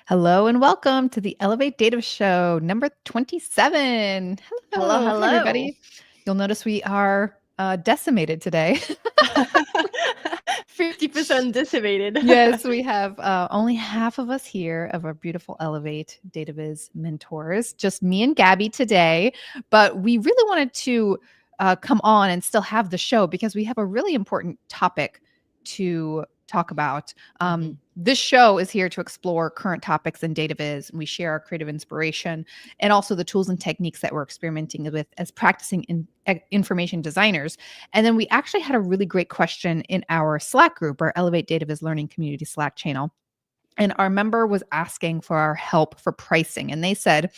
Hello and welcome to the Elevate Dataviz Show, number 27. Hello, Hello. Hi, hello. everybody. You'll notice we are decimated today. 50% decimated. Yes, we have only half of us here of our beautiful Elevate Dataviz mentors, just me and Gabby today. But we really wanted to come on and still have the show because we have a really important topic to talk about. This show is here to explore current topics in Dataviz, and we share our creative inspiration and also the tools and techniques that we're experimenting with as practicing information designers. And then we actually had a really great question in our Slack group, our Elevate Dataviz Learning Community Slack channel. And our member was asking for our help for pricing. And they said,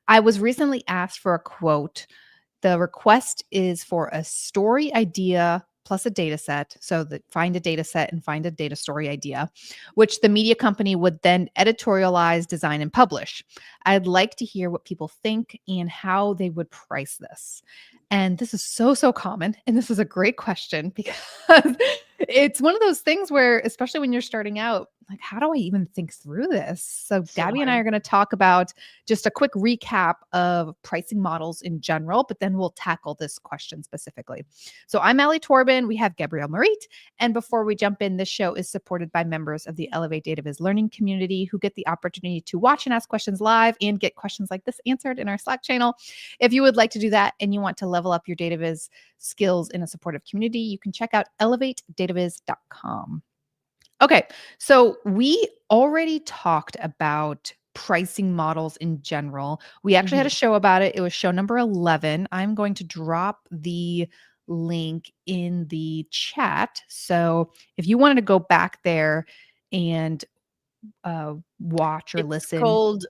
I was recently asked for a quote. The request is for a story idea plus a data set. So find a data set and find a data story idea, which the media company would then editorialize, design, and publish. I'd like to hear what people think and how they would price this. And this is so common. And this is a great question because it's one of those things where, especially when you're starting out, like, how do I even think through this? So Gabby and I are going to talk about just a quick recap of pricing models in general, but then we'll tackle this question specifically. So I'm Allie Torben. We have Gabrielle Marit. And before we jump in, this show is supported by members of the Elevate Dataviz Learning Community who get the opportunity to watch and ask questions live and get questions like this answered in our Slack channel. If you would like to do that and you want to level up your Dataviz skills in a supportive community, you can check out elevatedataviz.com. Okay, so we already talked about pricing models in general. We actually had a show about it. It was show number 11. I'm going to drop the link in the chat. So if you wanted to go back there and watch or listen. It's called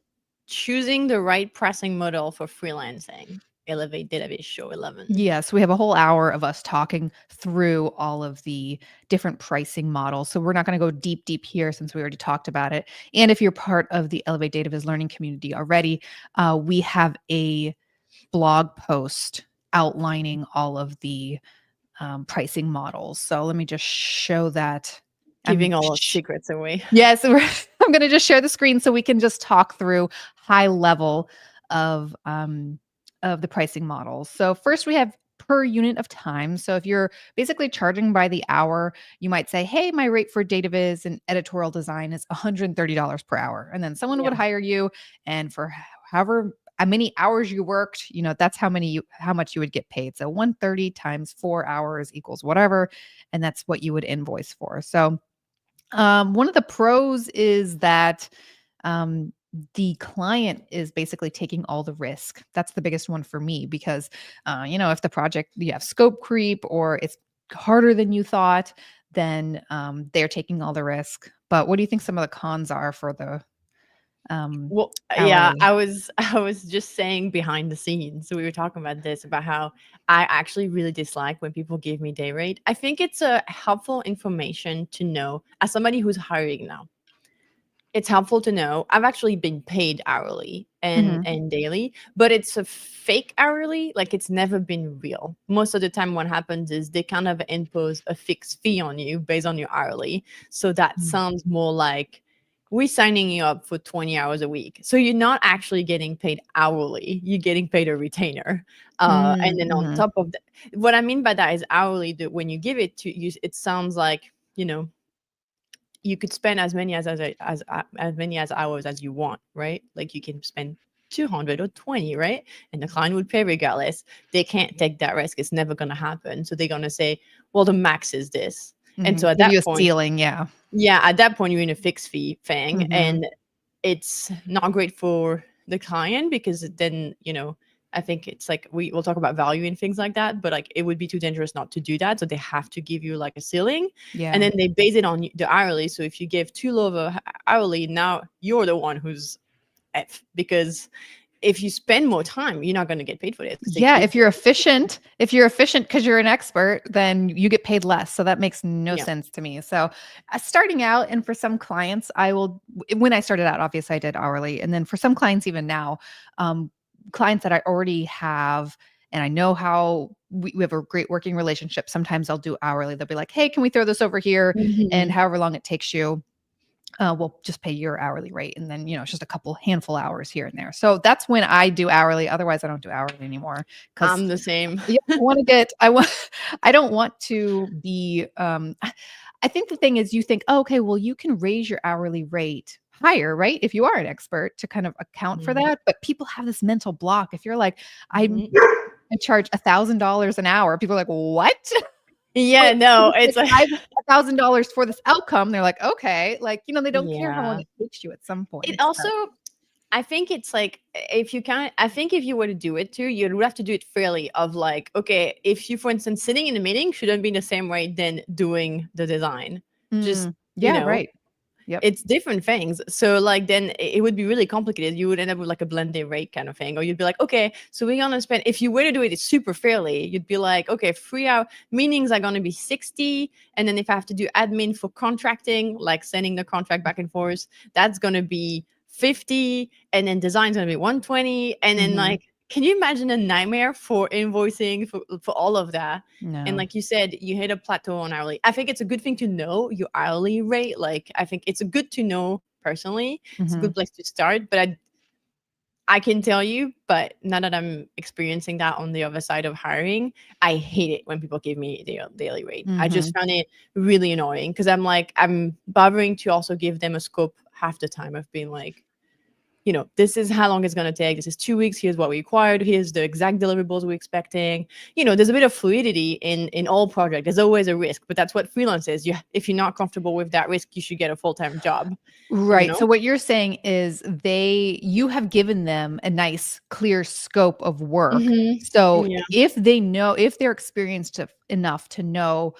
Choosing the Right Pricing Model for Freelancing. Elevate Dataviz Show 11. Yes, we have a whole hour of us talking through all of the different pricing models. So we're not going to go deep here since we already talked about it. And if you're part of the Elevate Dataviz Learning Community already, we have a blog post outlining all of the pricing models. So let me just show that. Giving all our secrets away. Yes, I'm going to just share the screen so we can just talk through high level of the pricing models. So first we have per unit of time. So if you're basically charging by the hour, you might say, hey, my rate for Dataviz and editorial design is $130 per hour. And then someone would hire you, and for however many hours you worked, that's how much you would get paid. So 130 times 4 hours equals whatever. And that's what you would invoice for. So one of the pros is that the client is basically taking all the risk. That's the biggest one for me because, if the project, you have scope creep or it's harder than you thought, then they're taking all the risk. But what do you think some of the cons are for the yeah, I was just saying behind the scenes. So we were talking about this, about how I actually really dislike when people give me day rate. I think it's a helpful information to know as somebody who's hiring now. It's helpful to know I've actually been paid hourly and daily, but it's a fake hourly. Like, it's never been real. Most of the time what happens is they kind of impose a fixed fee on you based on your hourly. So that sounds more like we're signing you up for 20 hours a week. So you're not actually getting paid hourly. You're getting paid a retainer. And then on top of that, what I mean by that is hourly, that when you give it to you, it sounds like, you could spend as many as hours as you want, right? Like, you can spend 200 or 20, right? And the client would pay regardless. They can't take that risk. It's never going to happen. So they're going to say, well, the max is this. And so at that point, ceiling, at that point, you're in a fixed fee thing. And it's not great for the client because then, I think it's like we'll talk about value and things like that, but like it would be too dangerous not to do that. So they have to give you like a ceiling, and then they base it on the hourly. So if you give too low of a hourly, now you're the one who's F, because if you spend more time, you're not going to get paid for it. Yeah, if you're efficient because you're an expert, then you get paid less. So that makes no sense to me. So starting out, and for some clients, when I started out, obviously I did hourly. And then for some clients, even now, clients that I already have, and I know how we have a great working relationship. Sometimes I'll do hourly. They'll be like, hey, can we throw this over here? And however long it takes you. we'll just pay your hourly rate. And then, it's just a couple handful hours here and there. So that's when I do hourly. Otherwise I don't do hourly anymore. Cause I'm the same. yeah, I don't want to be, I think the thing is you think, oh, okay, well, you can raise your hourly rate higher, right? If you are an expert to kind of account for Mhm. that. But people have this mental block. If you're like, Mhm. I charge $1,000 an hour, people are like, what? Yeah, But no, it's it's like like $1,000 for this outcome. They're like, okay, like, they don't care how long yeah. it takes you at some It point. also I think it's like if you can I think if you were to do it too, you'd have to do it fairly of like, okay, if you, for instance, sitting in a meeting shouldn't be the same way than doing the design. Just, you Yeah, know, right. Yep. it's different things. So like then it would be really complicated. You would end up with like a blended rate kind of thing. Or you'd be like, okay, so we're gonna spend, if you were to do it super fairly, you'd be like, okay, 3 hour meetings are gonna be 60. And then if I have to do admin for contracting, like sending the contract back and forth, that's gonna be 50. And then design's gonna be 120. And then Mhm. like, can you imagine a nightmare for invoicing for all of that? And No. like you said, you hit a plateau on hourly. I think it's a good thing to know your hourly rate. Like I think it's a good to know personally. It's a Mhm. good place to start. But I can tell you, but now that I'm experiencing that on the other side of hiring, I hate it when people give me their daily rate. I just Mhm. found it really annoying because I'm like, I'm bothering to also give them a scope half the time of being like, this is how long it's going to take. This is 2 weeks. Here's what we required. Here's the exact deliverables we're expecting. There's a bit of fluidity in all projects. There's always a risk, but that's what freelance is. If you're not comfortable with that risk, you should get a full-time job, you Right. know? So what you're saying is you have given them a nice clear scope of work. Hmm. So Yeah. if they're experienced enough to know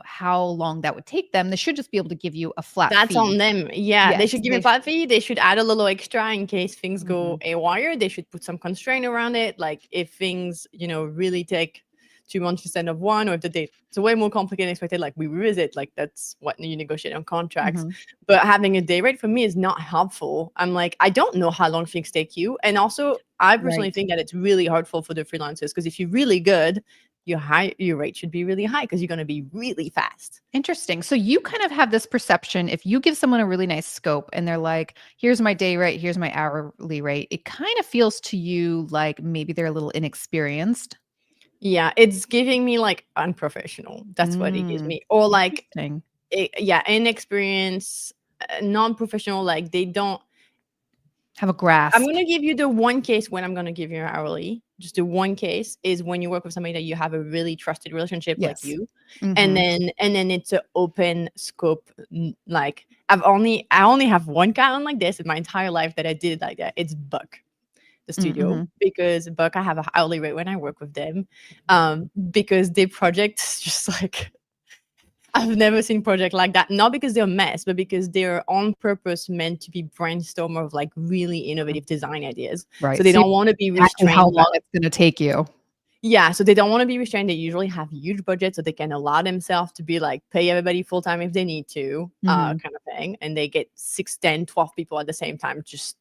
how long that would take them, they should just be able to give you a flat That's on fee. them. Yeah, they Yes, should give me a flat fee. They should add a little extra in case things go Mhm. haywire. They should put some constraint around it. Like if things, really take 2 months instead of one, or if the date it's way more complicated than expected, like we revisit. Like that's what you negotiate on contracts. Mhm. But having a day rate for me is not helpful. I'm like, I don't know how long things take you. And also I personally Right. think that it's really hurtful for the freelancers because if you're really good, your rate should be really high because you're gonna be really fast. Interesting. So you kind of have this perception if you give someone a really nice scope and they're like, here's my day rate, here's my hourly rate, it kind of feels to you like maybe they're a little inexperienced. Yeah, it's giving me like unprofessional. That's what it gives Mm, me. Or like, interesting. yeah, inexperienced, non-professional. Like they don't. Have a I'm grasp. gonna give you the one case when I'm gonna give you hourly. Just the one case is when you work with somebody that you have a really trusted relationship, like Yes. you, and Mhm. then it's an open scope. Like I only have one client like this in my entire life that I did it like that. It's Buck, the studio, Mhm. because Buck, I have a hourly rate when I work with them, because their project is just like I've never seen project like that. Not because they're a mess, but because they're on purpose meant to be brainstorm of like really innovative design ideas. So Right. they So you don't want to be know exactly how restrained by long it's gonna take you. yeah, so they don't want to be restrained. They usually have huge budgets, so they can allow themselves to be like pay everybody full time if they need to, Mhm. kind of thing. And they get 6, 10, 12 people at the same time, just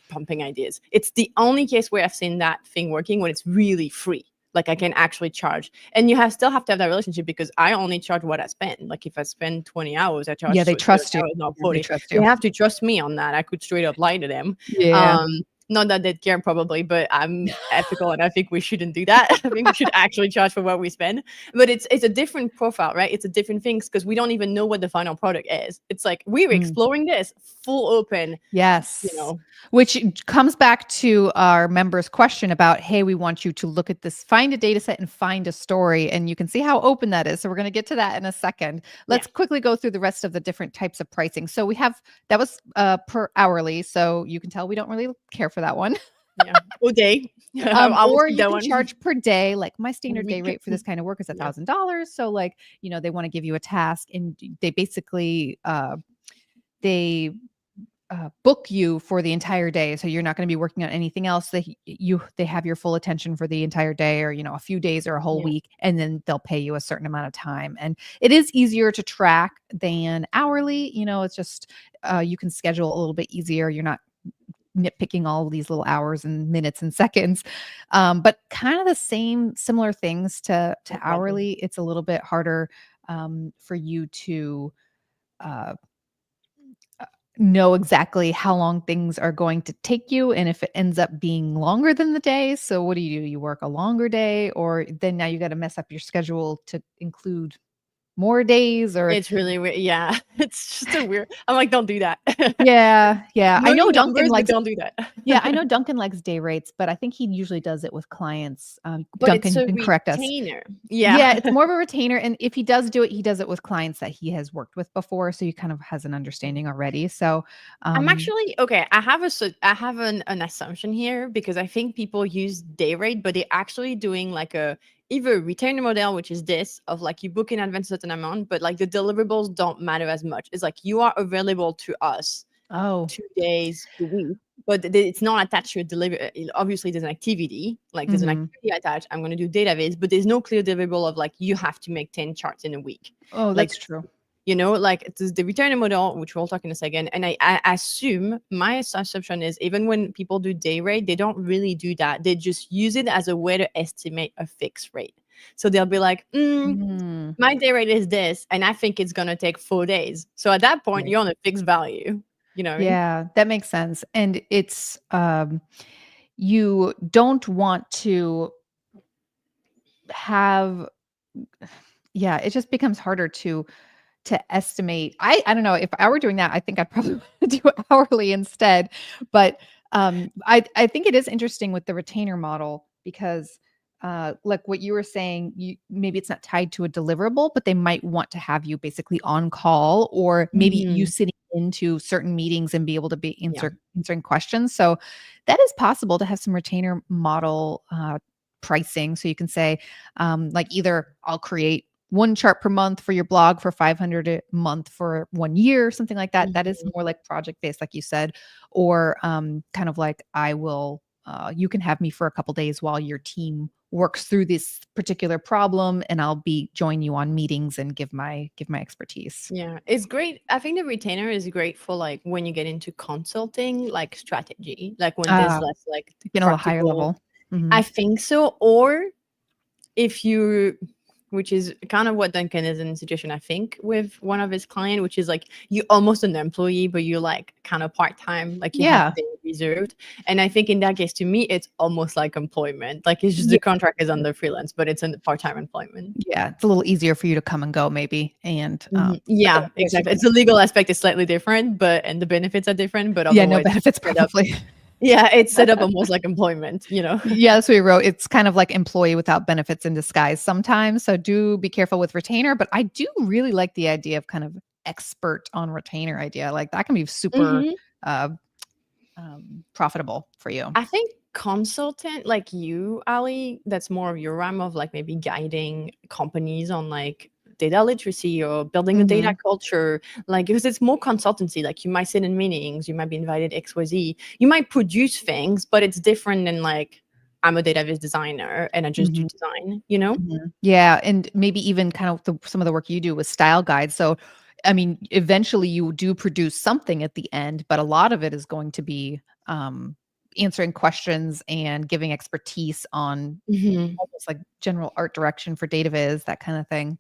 pumping ideas. It's the only case where I've seen that thing working when it's really free. Like I can actually charge, and you still have to have that relationship because I only charge what I spend. Like if I spend 20 hours, I charge Yeah, they 30 trust you. hours, not Yeah, they 40. trust They you. have to trust me on that. I could straight up lie to them. Yeah. Um, not that they care probably, but I'm ethical and I think we shouldn't do that. I think we should actually charge for what we spend. But it's a different profile, right? It's a different things because we don't even know what the final product is. It's like we're Mm. exploring this full open, you Yes. know. Which comes back to our members' question about, hey, we want you to look at this, find a data set and find a story. And you can see how open that is. So we're going to get to that in a second. Yeah. Let's quickly go through the rest of the different types of pricing. So we have that was per hourly. So you can tell we don't really care for that one. Yeah. All day. I will Or take you that can one. charge per day. Like my A standard day week. rate for this kind of work is Yeah. $1,000. So like, they want to give you a task and they basically they book you for the entire day, so you're not going to be working on anything else. They have your full attention for the entire day, or a few days or a whole Yeah. week, and then they'll pay you a certain amount of time. And it is easier to track than hourly. It's just you can schedule a little bit easier. You're not nitpicking all of these little hours and minutes and seconds, but kind of the similar things to Exactly. hourly. It's a little bit harder for you to uh, know exactly how long things are going to take you and if it ends up being longer than the day. So what do? You work a longer day, or then now you got to mess up your schedule to include more days, or It's really weird. Yeah, it's just a weird. I'm like, don't do that. yeah, yeah. I Know know your Duncan numbers, but likes don't do that. yeah, I know Duncan likes day rates, but I think he usually does it with clients. But Duncan, it's you a can correct us. retainer. Yeah. Yeah, it's more of a retainer, and if he does do it, he does it with clients that he has worked with before, so he kind of has an understanding already. So, I'm um actually okay. I have an assumption here because I think people use day rate, but they're actually doing like a either a retainer model, which is this of like you book in advance a certain amount, but like the deliverables don't matter as much. It's like you are available to us oh, 2 days a week, but it's not attached to a delivery. Obviously, there's an activity, like there's an mhm. activity attached. I'm going to do Dataviz, but there's no clear deliverable of like you have to make 10 charts in a week. Oh, Like, that's true. like it's the return model, which we'll talk in a second. And I assume my assumption is even when people do day rate, they don't really do that. They just use it as a way to estimate a fixed rate. So they'll be like, Mm, my day rate is this, and I think it's going to take 4 days. So at that point, right. you're on a fixed value. You know what I mean? Yeah, that makes sense, and it's, you don't want to have yeah, it just becomes harder to estimate. I don't know, if I were doing that, I think I'd probably do hourly instead, but, I think it is interesting with the retainer model because, like what you were saying, you maybe it's not tied to a deliverable, but they might want to have you basically on call or maybe you Mhm. sitting into certain meetings and be able to be Yeah. answering questions, so that is possible to have some retainer model, pricing, so you can say, like, either I'll create 1 chart per month for your blog for 500 a month for 1 year, something like that. That is Mhm. more like project based, like you said, or, kind of like I will, you can have me for a couple days while your team works through this particular problem, and I'll be join you on meetings and give my expertise. Yeah, it's great. I think the retainer is great for like when you get into consulting, like strategy, like when there's Ah, less like you know, a higher practical. level. I Mhm. think so. Or if you, which is kind of what Duncan is in a situation, I think, with one of his client, which is like you almost an employee, but you're like kind of part time, like you have Yeah. day reserved. And I think in that case, to me, it's almost like employment. Like it's just Yeah. the contract is under freelance, but it's a part time employment. Yeah, it's a little easier for you to come and go maybe, and, Mhm. but Yeah, of course you exactly. get It's the legal aspect is slightly different, but and the benefits are different, but yeah, no otherwise benefits set up. probably. Yeah, it's set up almost like employment, you know? Yeah, that's what we wrote. It's kind of like employee without benefits in disguise sometimes. So do be careful with retainer. But I do really like the idea of kind of expert on retainer idea. Like that can be super Mhm. uh, profitable for you. I think consultant like you, Ali, that's more of your realm of like maybe guiding companies on like data literacy or building a data Hmm. culture, like because it's more consultancy. Like you might sit in meetings, you might be invited XYZ, you might produce things, but it's different than like I'm a database designer and I just do Hmm. design, you know? Yeah, and maybe even kind of some of the work you do with style guides. So, I mean, eventually you do produce something at the end, but a lot of it is going to be answering questions and giving expertise on Mhm. almost like general art direction for data viz, that kind of thing.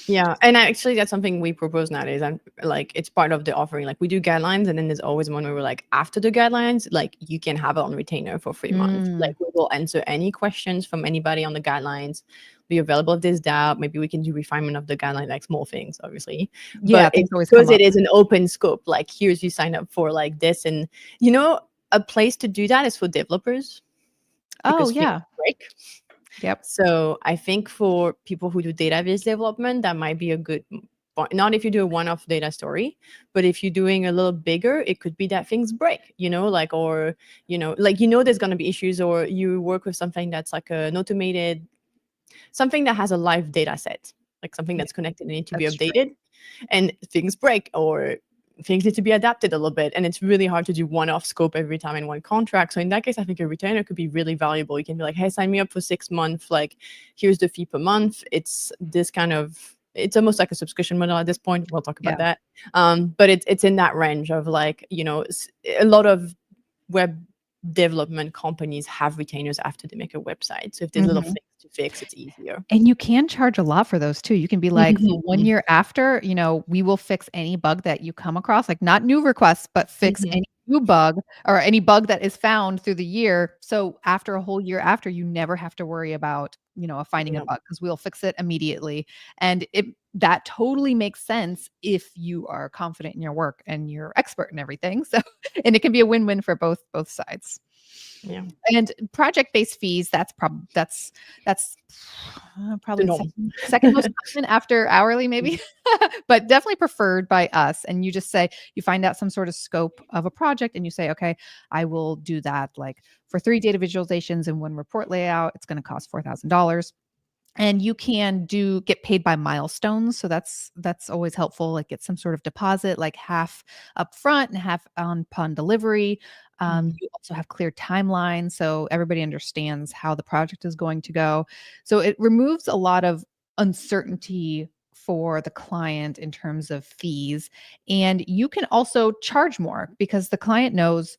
Yeah, and actually, that's something we propose nowadays. And like, it's part of the offering. Like, we do guidelines, and then there's always one where we're like, after the guidelines, like, you can have it on retainer for 3 months. Mm, Like, we will answer any questions from anybody on the guidelines. Be available if there's doubt. Maybe we can do refinement of the guideline, like small things, obviously. yeah, But things it's always because come it up. is an open scope. Like, here's you sign up for like this, and you know, a place to do that is for developers Oh, because things yeah. break. Yep. So I think for people who do database development, that might be a good point. Not if you do a one-off data story, but if you're doing a little bigger, it could be that things break, like, or, like, there's going to be issues, or you work with something that's like an automated, something that has a live data set, like something Yeah, that's connected and need to be that's true. updated, and things break, or things need to be adapted a little bit, and it's really hard to do one-off scope every time in one contract. So in that case, I think a retainer could be really valuable. You can be like, hey, sign me up for 6 months, like here's the fee per month. It's this kind of, it's almost like a subscription model at this point. We'll talk about Yeah. that. But it's in that range of like, a lot of web development companies have retainers after they make a website. So if there's little Mhm. things to fix, it's easier. And you can charge a lot for those too. You can be like, for 1 Mhm. year after, we will fix any bug that you come across, like not new requests, but fix Mhm. any new bug or any bug that is found through the year. So after a whole year after, you never have to worry about, finding a Yeah. bug because we'll fix it immediately. And that totally makes sense if you are confident in your work and you're expert in everything. So, and it can be a win-win for both sides. Yeah. And project-based fees, that's The probably the norm. second most common after hourly maybe, but definitely preferred by us. And you just say you find out some sort of scope of a project and you say, "Okay, I will do that, like, for 3 data visualizations and 1 report layout, it's gonna cost $4,000." And you can get paid by milestones, so that's always helpful, like, get some sort of deposit, like half upfront and half upon delivery. Mhm. You also have clear timelines, so everybody understands how the project is going to go. So it removes a lot of uncertainty for the client in terms of fees, and you can also charge more because the client knows,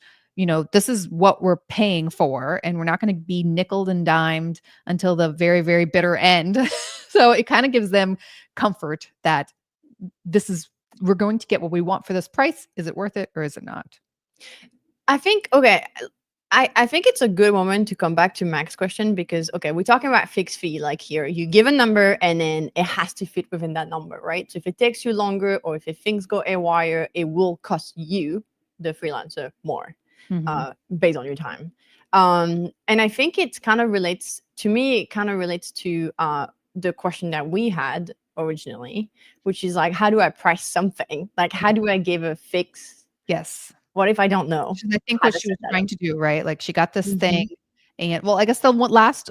this is what we're paying for, and we're not gonna be nickeled and dimed until the very, very bitter end. So it kind of gives them comfort that we're going to get what we want for this price. Is it worth it or is it not? I think okay. I think it's a good moment to come back to Mac's question because okay, we're talking about fixed fee. Like here, you give a number and then it has to fit within that number, right? So if it takes you longer or if things go haywire, it will cost you, the freelancer, more Mhm. based on your time. And I think it's kind of relates to me. It kind of relates to the question that we had originally, which is like, how do I price something? Like, how do I give a fix? Yes. What if I don't know Which is I think how what to she set was that trying up? to do, right? Like she got this thing Mhm. and well, I guess the one last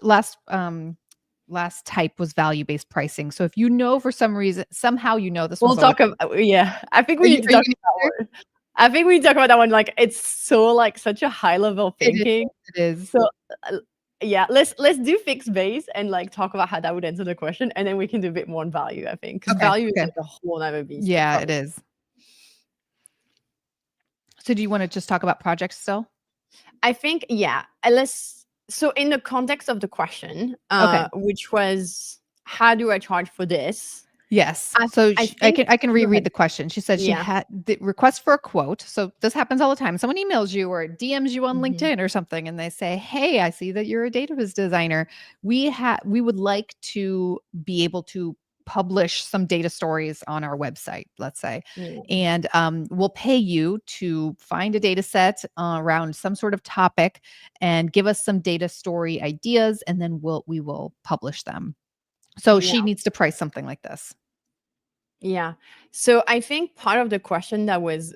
type was value-based pricing. So if you know for some reason somehow this We'll one's always talk about yeah, I think are we you need to are you talk gonna about share? that one. I think we need to talk about that one, like, it's so, like, such a high level It is, thinking. it is. So, uh, yeah, let's do fixed base and, like, talk about how that would answer the question, and then we can do a bit more on value, I think, because Okay, value is, okay. like, a whole other beast Yeah, it probably. is. So do you wanna just talk about projects still? I think, yeah, let's so in the context of the question, Okay. which was, "How do I charge for this?" Yes. I So I sh think I can go reread ahead. the question. She said she Yeah. had the request for a quote. So this happens all the time. Someone emails you or DMs you on Mhm. LinkedIn or something, and they say, "Hey, I see that you're a Dataviz designer. We would like to be able to publish some data stories on our website," let's say, Yeah. and we'll pay you to find a data set around some sort of topic and give us some data story ideas, and then we will publish them. So Yeah. she needs to price something like this. Yeah. So I think part of the question that was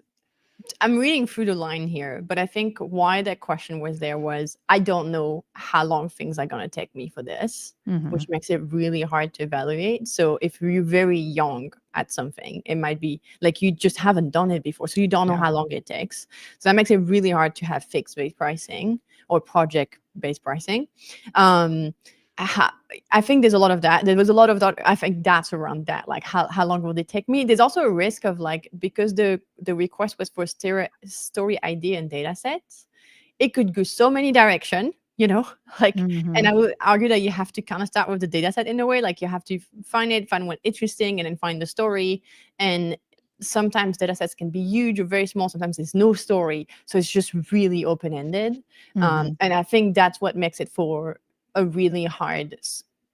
I'm reading through the line here, but I think why that question was there was I don't know how long things are going to take me for this, Mhm. which makes it really hard to evaluate. So if you're very young at something, it might be like you just haven't done it before. So you don't know Yeah. how long it takes. So that makes it really hard to have fixed based pricing or project based pricing. Um, ha- I think there's a lot of that. There was a lot of that. I think that's around that. Like how long will it take me? There's also a risk of like because the request was for story idea and data sets, it could go so many direction, like and Mhm. I would argue that you have to kind of start with the data set in a way, like you have to find one interesting and then find the story. And sometimes data sets can be huge or very small, sometimes there's no story, so it's just really open-ended. Mhm. And I think that's what makes it for a really hard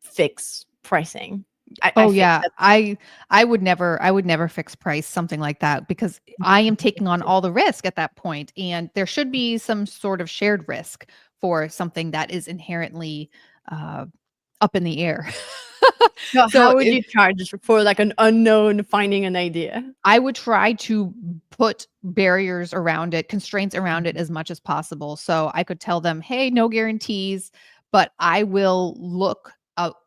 fix pricing. I Oh, think yeah. that's I would never fix price something like that because I am taking on Mhm. all the risk at that point, and there should be some sort of shared risk for something that is inherently, uh, up in the air. So So, how would you charge for like an unknown finding an idea? I would try to put barriers around it, constraints around it Mhm. as much as possible. So I could tell them, "Hey, no guarantees, but I will look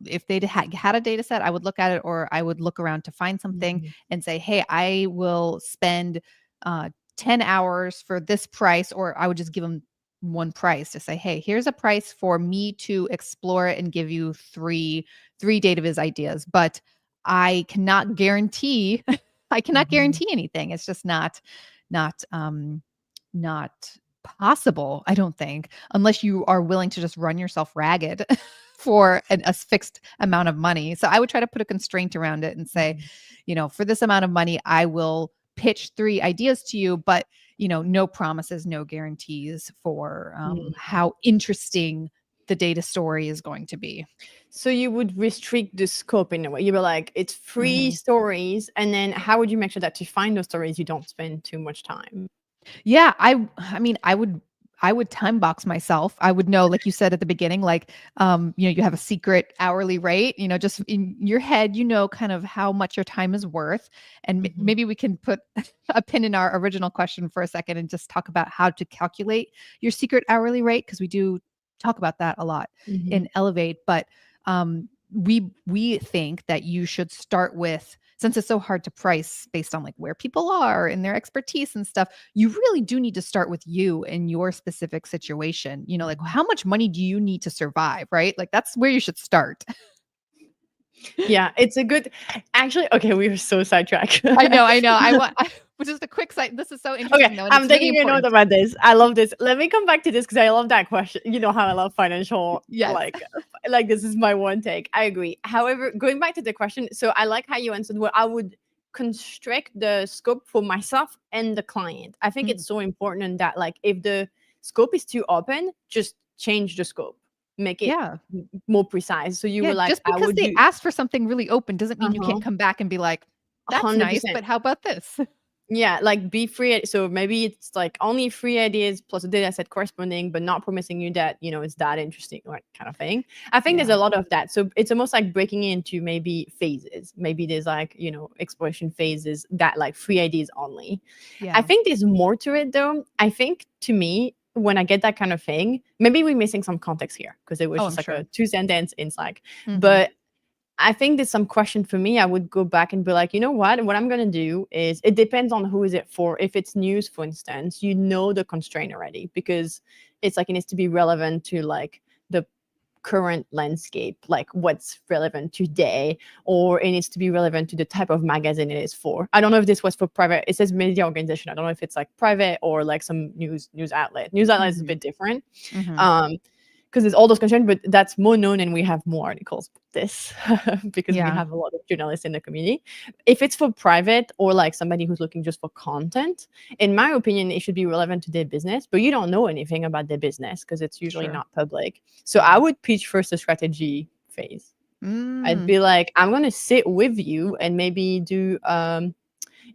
if they had a data set, I would look at it or I would look around to find something Mhm. and say, "Hey, I will spend uh 10 hours for this price," or I would just give them one price to say, "Hey, here's a price for me to explore it and give you three data viz ideas, but I cannot guarantee I cannot Mhm. guarantee anything. It's just not not possible, I don't think, unless you are willing to just run yourself ragged for a fixed amount of money. So I would try to put a constraint around it and say, for this amount of money, I will pitch 3 ideas to you, but no promises, no guarantees for how interesting the data story is going to be. So you would restrict the scope in a way. You were like, it's 3 stories, and then how would you make sure that to find those stories you don't spend too much time? Yeah, I mean, I would time box myself. I would know, like you said at the beginning, like, you have a secret hourly rate, just in your head, kind of how much your time is worth. And maybe we can put a pin in our original question for a second and just talk about how to calculate your secret hourly rate, because we do talk about that a lot in Elevate. But we think that you should start with, since it's so hard to price based on like where people are and their expertise and stuff, you really do need to start with you and your specific situation. Like, how much money do you need to survive, right? Like, that's where you should start. Yeah, it's a good, actually, okay, we were so sidetracked. I know. But just a quick side. This is so interesting. Okay, though, I'm taking a note about this. I love this. Let me come back to this because I love that question. You know how I love financial, Yes. like this is my one take. I agree. However, going back to the question, so I like how you answered. Well, I would constrict the scope for myself and the client. I think it's so important that, like, if the scope is too open, just change the scope, make it more precise. So you were like, just because they asked for something really open doesn't mean you can't come back and be like, that's 100%. Nice, but how about this? Yeah, like be free. So maybe it's like only 3 ideas plus a data set corresponding, but not promising you that, it's that interesting, like, kind of thing. I think there's a lot of that. So it's almost like breaking into maybe phases. Maybe there's like, exploration phases that like 3 ideas only. Yeah. I think there's more to it though. I think to me, when I get that kind of thing, maybe we're missing some context here because it was just like a 2-sentence insight. But I think there's some question for me. I would go back and be like, you know what I'm going to do is, it depends on who is it for. If it's news, for instance, the constraint already, because it's like it needs to be relevant to like the current landscape, like what's relevant today, or it needs to be relevant to the type of magazine it is for. I don't know if this was for private. It says media organization. I don't know if it's like private or like some news outlet. News outlet is a bit different. Because there's all those concerns, but that's more known and we have more articles this because we have a lot of journalists in the community. If it's for private or like somebody who's looking just for content, in my opinion, it should be relevant to their business, but you don't know anything about their business because it's usually not public. So I would pitch first a strategy phase. I'd be like, I'm going to sit with you and maybe do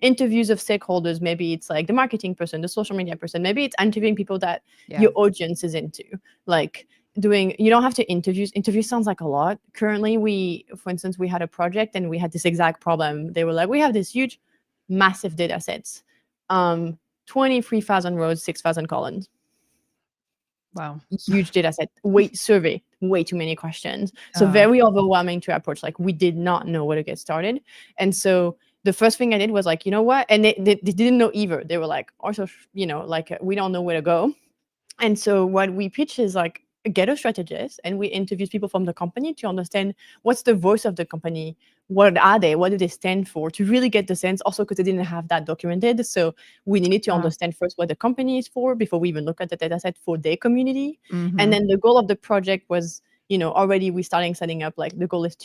interviews of stakeholders. Maybe it's like the marketing person, the social media person. Maybe it's interviewing people that your audience is into. Like, you don't have to interview sounds like a lot. Currently, for instance, we had a project and we had this exact problem. They were like, we have this huge, massive data sets, 23,000 rows, 6,000 columns. Wow. Huge data set, survey, way too many questions. So very overwhelming to approach. Like, we did not know where to get started. And so the first thing I did was like, you know what? And they didn't know either. They were like, also, like, we don't know where to go. And so what we pitch is like, get a strategist, and we interview people from the company to understand what's the voice of the company, what are they, what do they stand for, to really get the sense, also because they didn't have that documented. So we needed to understand first what the company is for before we even look at the data set for their community. And then the goal of the project was, already we setting up, like, the goal is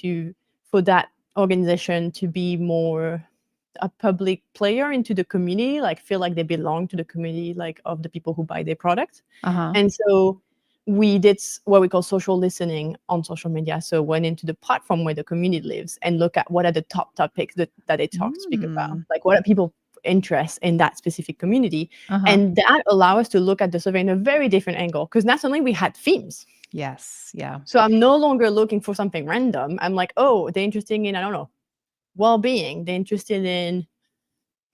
for that organization to be more a public player into the community, like feel like they belong to the community, like of the people who buy their product. And so we did what we call social listening on social media. So went into the platform where the community lives and look at what are the top topics that they speak about, like what are people interest in that specific community. And that allow us to look at the survey in a very different angle, because not only we had themes. Yes. Yeah. So I'm no longer looking for something random. I'm like, oh, they're interested in, I don't know, well-being. They're interested in,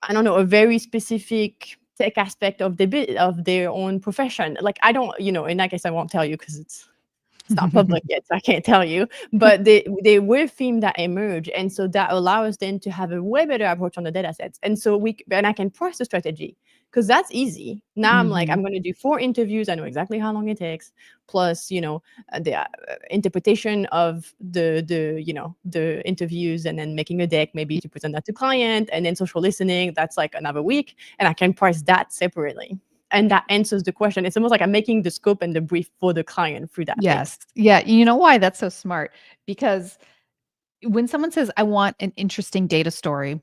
I don't know, a very specific tech aspect of their own profession. Like, I don't, in that case, I won't tell you because it's not public yet, so I can't tell you. But they were themes that emerge, and so that allows us then to have a way better approach on the data sets. And so I can price the strategy, because that's easy. Now I'm like, I'm going to do 4 interviews. I know exactly how long it takes. Plus, the interpretation of the interviews, and then making a deck maybe to present that to client, and then social listening. That's like another week, and I can price that separately. and that answers the question. It's almost like I'm making the scope and the brief for the client through that phase. Yes. Yeah. You know why that's so smart? Because when someone says, I want an interesting data story,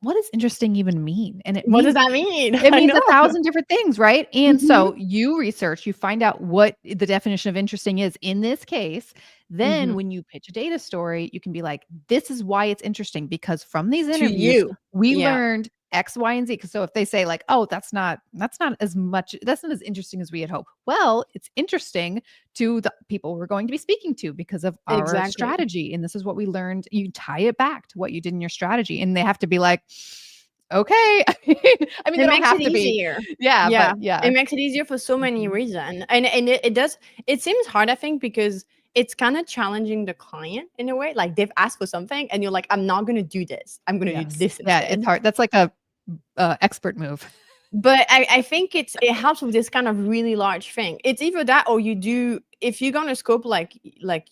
what does interesting even mean? And What does that mean? it I means know. 1,000 different things, right? And Mhm. so you research, you find out what the definition of interesting is in this case. Then Mhm. when you pitch a data story, you can be like, this is why it's interesting because from these To interviews, you. we Yeah. learned X, Y, and Z. 'Cause so if they say like, oh, that's not as interesting as we had hoped. Well, it's interesting to the people we're going to be speaking to because of our Exactly. strategy. And this is what we learned. You tie it back to what you did in your strategy. And they have to be like, okay. I mean, they It don't makes it have to be. easier. Yeah, Yeah. but yeah. It makes it easier for so many Mhm. reasons. And it does, it seems hard, I think, because it's kind of challenging the client in a way. Like they've asked for something and you're like, I'm not gonna do this. I'm gonna do Yes. this Yeah, it's instead. hard. That's like a expert move. But I think it helps with this kind of really large thing. It's either that or you do, if you're gonna scope like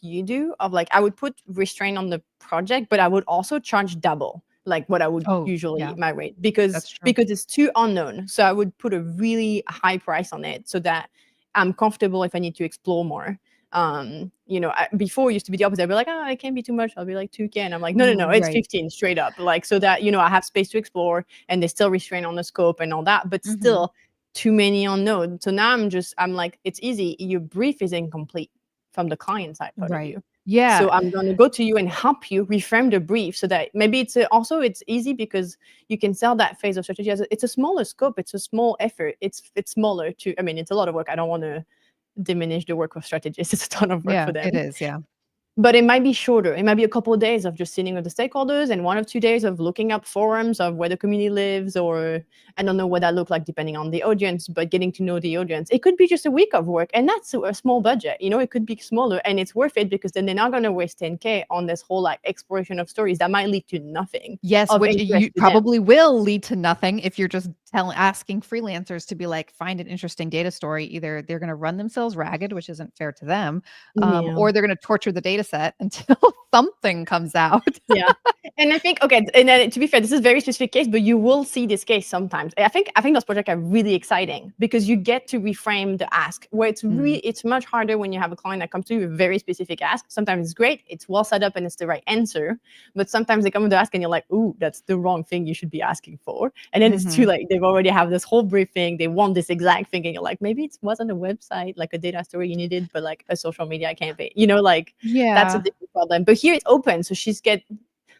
you do, of like I would put restraint on the project, but I would also charge double like what I would Oh, usually yeah, my rate, because that's true. it's too unknown. So I would put a really high price on it so that I'm comfortable if I need to explore more. Before it used to be the opposite. I'd be like, oh, it can't be too much. I'll be like 2K. And I'm like, no, it's Right. 15 straight up. Like, so that, I have space to explore and there's still restraint on the scope and all that, but Mhm. still too many unknowns. So now I'm like, it's easy. Your brief is incomplete from the client side point of Right. view. Yeah. So I'm going to go to you and help you reframe the brief so that maybe also it's easy because you can sell that phase of strategy as it's a smaller scope. It's a small effort. It's smaller to, I mean, it's a lot of work. I don't want to diminish the work of strategists. It's a ton of work Yeah, for it them, is, yeah. but it might be shorter. It might be a couple of days of just sitting with the stakeholders and 1 or 2 days of looking up forums of where the community lives, or I don't know what that look like depending on the audience, but getting to know the audience. It could be just a week of work, and that's a small budget. It could be smaller, and it's worth it because then they're not going to waste 10K on this whole like exploration of stories that might lead to nothing Yes, of which interest you to them. probably will lead to nothing if you're just asking freelancers to be like, find an interesting data story. Either they're going to run themselves ragged, which isn't fair to them, Yeah. or they're going to torture the data set until something comes out. Yeah. And I think, okay, and then to be fair, this is a very specific case, but you will see this case sometimes. I think those projects are really exciting because you get to reframe the ask, where Mm, it's much harder when you have a client that comes to you with a very specific ask. Sometimes it's great, it's well set up and it's the right answer, but sometimes they come with the ask and you're like, ooh, that's the wrong thing you should be asking for. And then it's too mhm. late. They've already have this whole briefing, they want this exact thing, and you're like, maybe it wasn't a website, like a data story you needed, but like a social media campaign, like that's a Yeah. different problem. But here it's open, so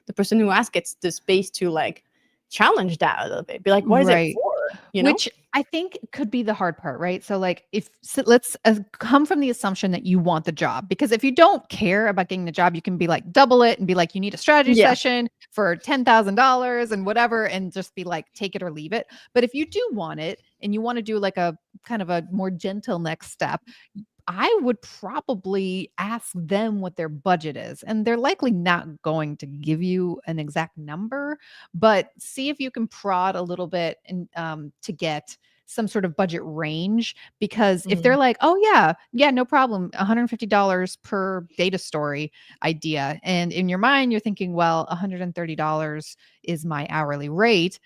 the person who asks gets the space to like challenge that a little bit. Be like, what is it Right. for? Which I think could be the hard part, right? So, like, let's come from the assumption that you want the job, because if you don't care about getting the job, you can be like, double it and be like, you need a strategy Yeah. session for $10,000 and whatever, and just be like, take it or leave it. But if you do want it and you want to do like a kind of a more gentle next step, I would probably ask them what their budget is, and they're likely not going to give you an exact number, but see if you can prod a little bit and to get some sort of budget range. Because if they're Mhm. like, "Oh yeah, yeah, no problem, $150 per data story idea," and in your mind you're thinking, "Well, $130 is my hourly rate.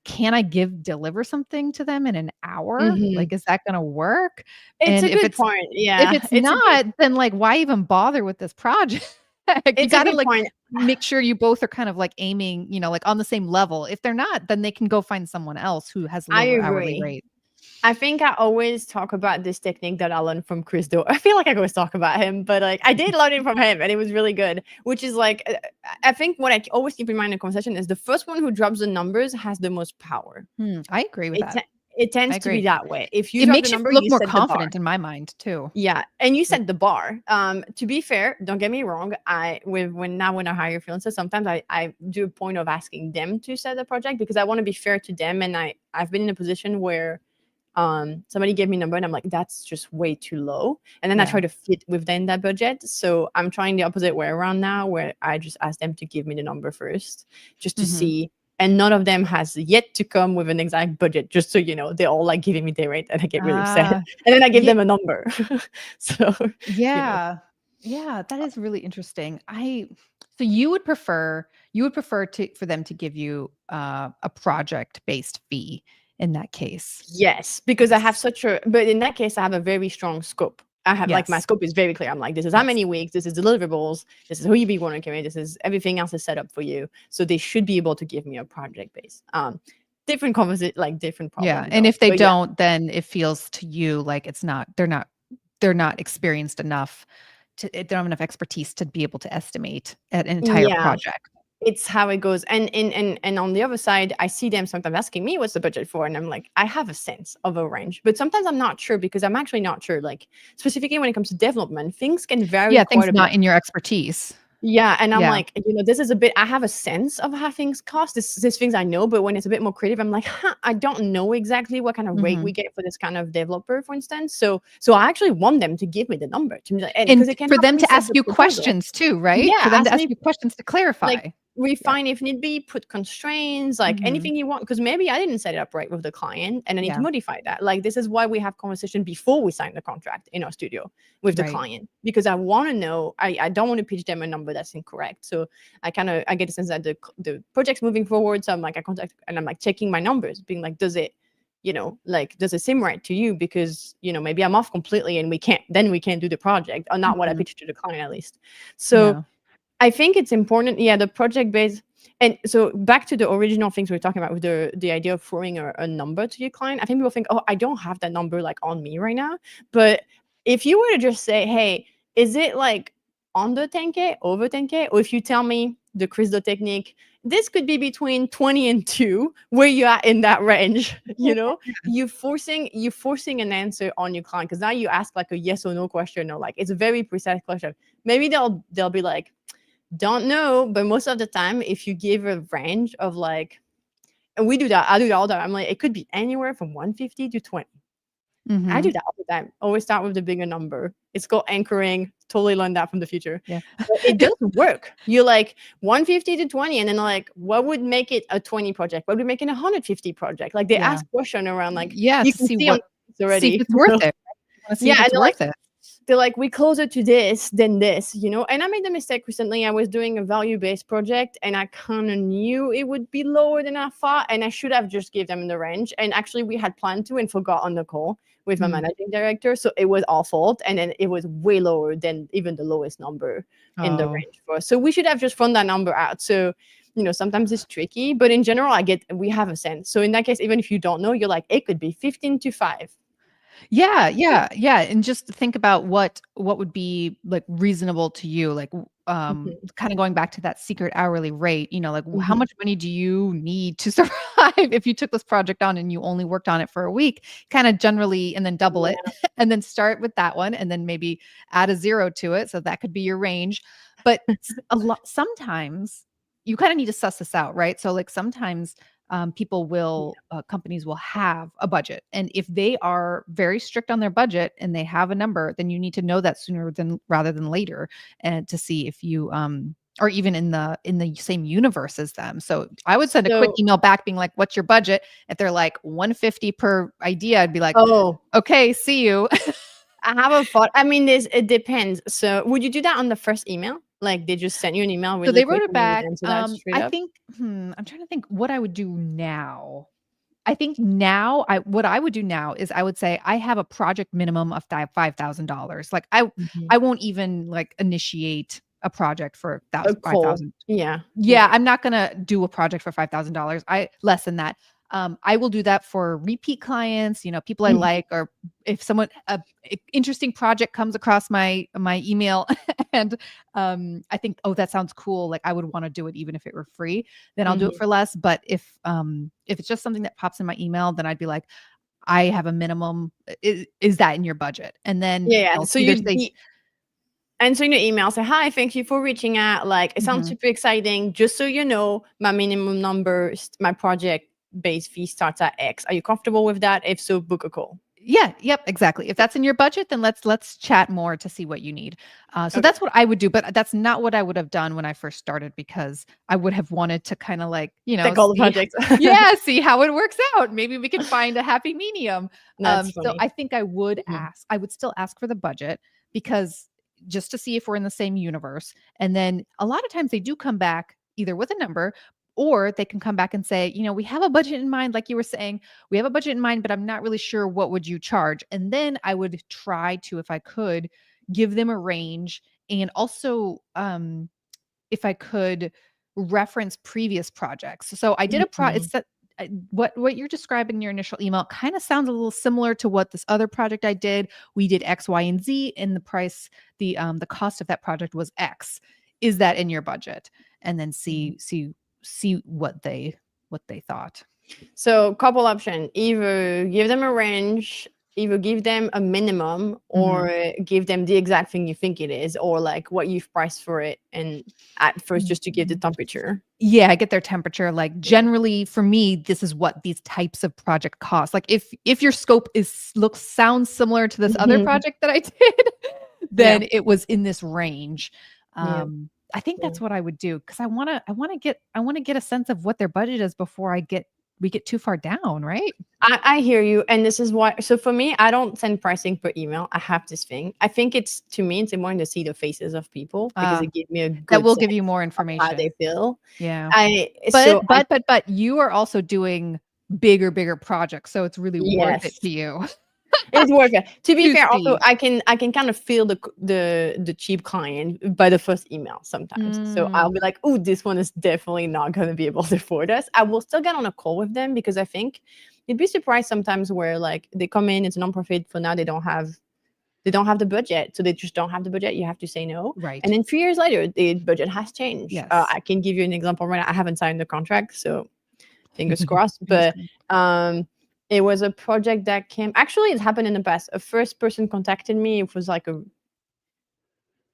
Can I deliver something to them in an hour? Mhm. Like, is that gonna work?" It's And a good point. if Yeah, it's it's a good not, then, like, why even bother with this project? You it's a gotta, good like, point. make sure you both are kind of, like, aiming, like, on the same level. If they're not, then they can go find someone else who has I lower hourly agree. rate. I think I always talk about this technique that I learned from Chris Do. I feel like I always talk about him, but like I did learn it from him, and it was really good. Which is like, I think what I always keep in mind in a conversation is the first one who drops the numbers has the most power. I agree with It that. te- it I tends to be agree. that way. If you It drop the makes you number, look you more set the bar. confident in my mind too. Yeah, and you Like set the bar. To be fair, don't get me wrong. When I hire freelancers, sometimes I do a point of asking them to set the project because I want to be fair to them. And I've been in a position where somebody gave me a number and I'm like, that's just way too low. And then I yeah. try to fit within that budget. So I'm trying the opposite way around now, where I just ask them to give me the number first, just to Mhm. see. And none of them has yet to come with an exact budget, just so you know. They're all like giving me their rate and I get really upset. Ah, And then I give yeah. them a number. So, you know. Yeah. Yeah, that is really interesting. So you would prefer to for them to give you a project-based fee in that case. Yes, because I have Yes. such a but in that case, I have a very strong scope. I have like my Yes. scope is very clear. I'm like, this is how Yes. many weeks, this is deliverables, this is who you be working with, this is everything else is set up for you. So they should be able to give me a project base. Different conversation, like different Yeah, problem and though. if they But yeah, don't, then it feels to you like it's not they're not experienced enough they don't have enough expertise to be able to estimate an entire yeah, project. it's how it goes. And on the other side, I see them sometimes asking me what's the budget for, and I'm like, I have a sense of a range, but sometimes I'm not sure because I'm actually not sure. Like specifically when it comes to development, things can vary Yeah, things quite a bit. not in your expertise. Yeah, and I'm Yeah. like, this is a bit I have a sense of how things cost. This things I know, but when it's a bit more creative, I'm like, huh, I don't know exactly what kind of rate we Mhm. get for this kind of developer, for instance. So I actually want them to give me the number to me, and And because it can for help them me to set ask the you proposal. questions too, right? Yeah, For them to ask ask me you questions to like clarify. Yeah. refine if need be, put constraints, like Mhm. anything you want, because maybe I didn't set it up right with the client and I need to Yeah, modify that. Like this is why we have conversation before we sign the contract in our studio with the right. client, because I want to know, I don't want to pitch them a number that's incorrect. So I get a sense that the project's moving forward. So I'm like I contact and I'm like checking my numbers, being like, does it like does it seem right to you? Because maybe I'm off completely and we can't do the project, or not what I Mhm. pitched to the client at least. So Yeah. I think it's important, yeah, the project based. And so back to the original things we were talking about with the idea of throwing a number to your client. I think people think, oh, I don't have that number like on me right now. But if you were to just say, hey, is it like under 10K, over 10K? Or if you tell me the crystal technique, this could be between 20 and 2, where you are in that range, you're forcing an answer on your client, because now you ask like a yes or no question, or like it's a very precise question. Maybe they'll be like, don't know, but most of the time, if you give a range of like, and we do that, I do that all the time. I'm like, it could be anywhere from 150 to 20. I do Mhm. that all the time. Always start with the bigger number. It's called anchoring. Totally learned that from the future. Yeah. But it does work. You're like 150 to 20, and then like, what would make it a 20 project? What would make it a 150 project? Like they Yeah. ask question around like Yeah, you to can see on see if already. it's worth it, right? You wanna see Yeah, if and it's worth it. they're like, we closer to this than this. And I made the mistake recently. I was doing a value-based project and I kind of knew it would be lower than I thought, and I should have just gave them the range. And actually we had planned to and forgot on the call with my Mm. managing director, so it was our fault, and then it was way lower than even the lowest number in the Oh. range for us. So we should have just thrown that number out. So sometimes it's tricky, but in general we have a sense. So in that case, even if you don't know, you're like, it could be 15 to 5. Yeah, yeah, yeah, and just think about what would be, like, reasonable to you, like, Mhm, kinda going back to that secret hourly rate, like, how mhm. much money do you need to survive if you took this project on and you only worked on it for a week? Kinda generally and then double it, Yeah. and then start with that one, and then maybe add a 0 to it, so that could be your range, but a lot sometimes you kinda need to suss this out, right? So, like, sometimes companies will have a budget. And if they are very strict on their budget and they have a number, then you need to know that sooner than rather than later and to see if you or even in the same universe as them. So I would send a quick So email back being like, what's your budget? If they're like 150 per idea, I'd be like, oh, okay, see you. I have a thought. I mean, it depends. So, would you do that on the first email? Like, they just sent you an email So really they wrote quick it and you would back. answer that straight I up? think, I'm trying to think what I would do now. I think now what I would do now is I would say I have a project minimum of $5,000. Like Mhm. I won't even like initiate a project for A five call. thousand. Yeah. Yeah. Yeah, I'm not gonna do a project for $5,000. I less than that. I will do that for repeat clients, people I Mhm. like, or if someone interesting project comes across my email and I think, oh, that sounds cool. Like I would want to do it even if it were free, then I'll do it Mhm. for less. But if it's just something that pops in my email, then I'd be like, I have a minimum. Is that in your budget? And then Yeah, yeah. they'll So either you'd say, be answering the email, say, "Hi, thank you for reaching out. Like, it sounds mhm. super exciting. Just so you know, my minimum number, my project base fee starts at X. Are you comfortable with that? If so, book a call." Yeah, yep, exactly. If that's in your budget, then let's chat more to see what you need. So Okay. that's what I would do, but that's not what I would have done when I first started because I would have wanted to kind of like, Take all the see, projects. yeah, see how it works out. Maybe we can find a happy medium. That's So funny. I think Mhm. I would still ask for the budget because just to see if we're in the same universe. And then a lot of times they do come back either with a number Or they can come back and say, we have a budget in mind, like you were saying, we have a budget in mind, but I'm not really sure what would you charge. And then I would try to, if I could, give them a range, and also if I could reference previous projects. So I did Mhm. it's that what you're describing in your initial email kind of sounds a little similar to what this other project I did. We did X, Y, and Z, and the cost of that project was X. Is that in your budget? And then Mhm. see what they thought. So couple option, either give them a range, either give them a minimum, or Mhm. give them the exact thing you think it is, or like what you've priced for it, and at first just to give the temperature. Yeah, I get their temperature. Like, generally for me, this is what these types of project cost. Like, if your scope sounds similar to this other Mhm. project that I did, Yeah. then it was in this range. Yeah. I think Yeah. that's what I would do, because I wanna get a sense of what their budget is before we get too far down, right? I hear you, and this is why. So for me, I don't send pricing per email. I have this thing. I think it's, to me, it's important to see the faces of people because Uh, it gives me a that good will give you sense more of how they information. feel. Yeah. I But so I but but but you are also doing bigger projects, so it's really worth it Yes. to you It's worth it. To be to fair, also, see. I can kind of feel the cheap client by the first email sometimes. So I'll Mm. be like, "Oh, this one is definitely not gonna be able to afford us." I will still get on a call with them because I think you'd be surprised sometimes where, like, they come in, it's a nonprofit, for now they don't have the budget, so they just don't have the budget, you have to say no, and Right. then 3 years later, the budget has changed. Yes. I can give you an example right now. I haven't signed the contract, so fingers crossed. Fingers But crossed. it was a project that came. Actually, it's happened in the past. A first person contacted me. It was like a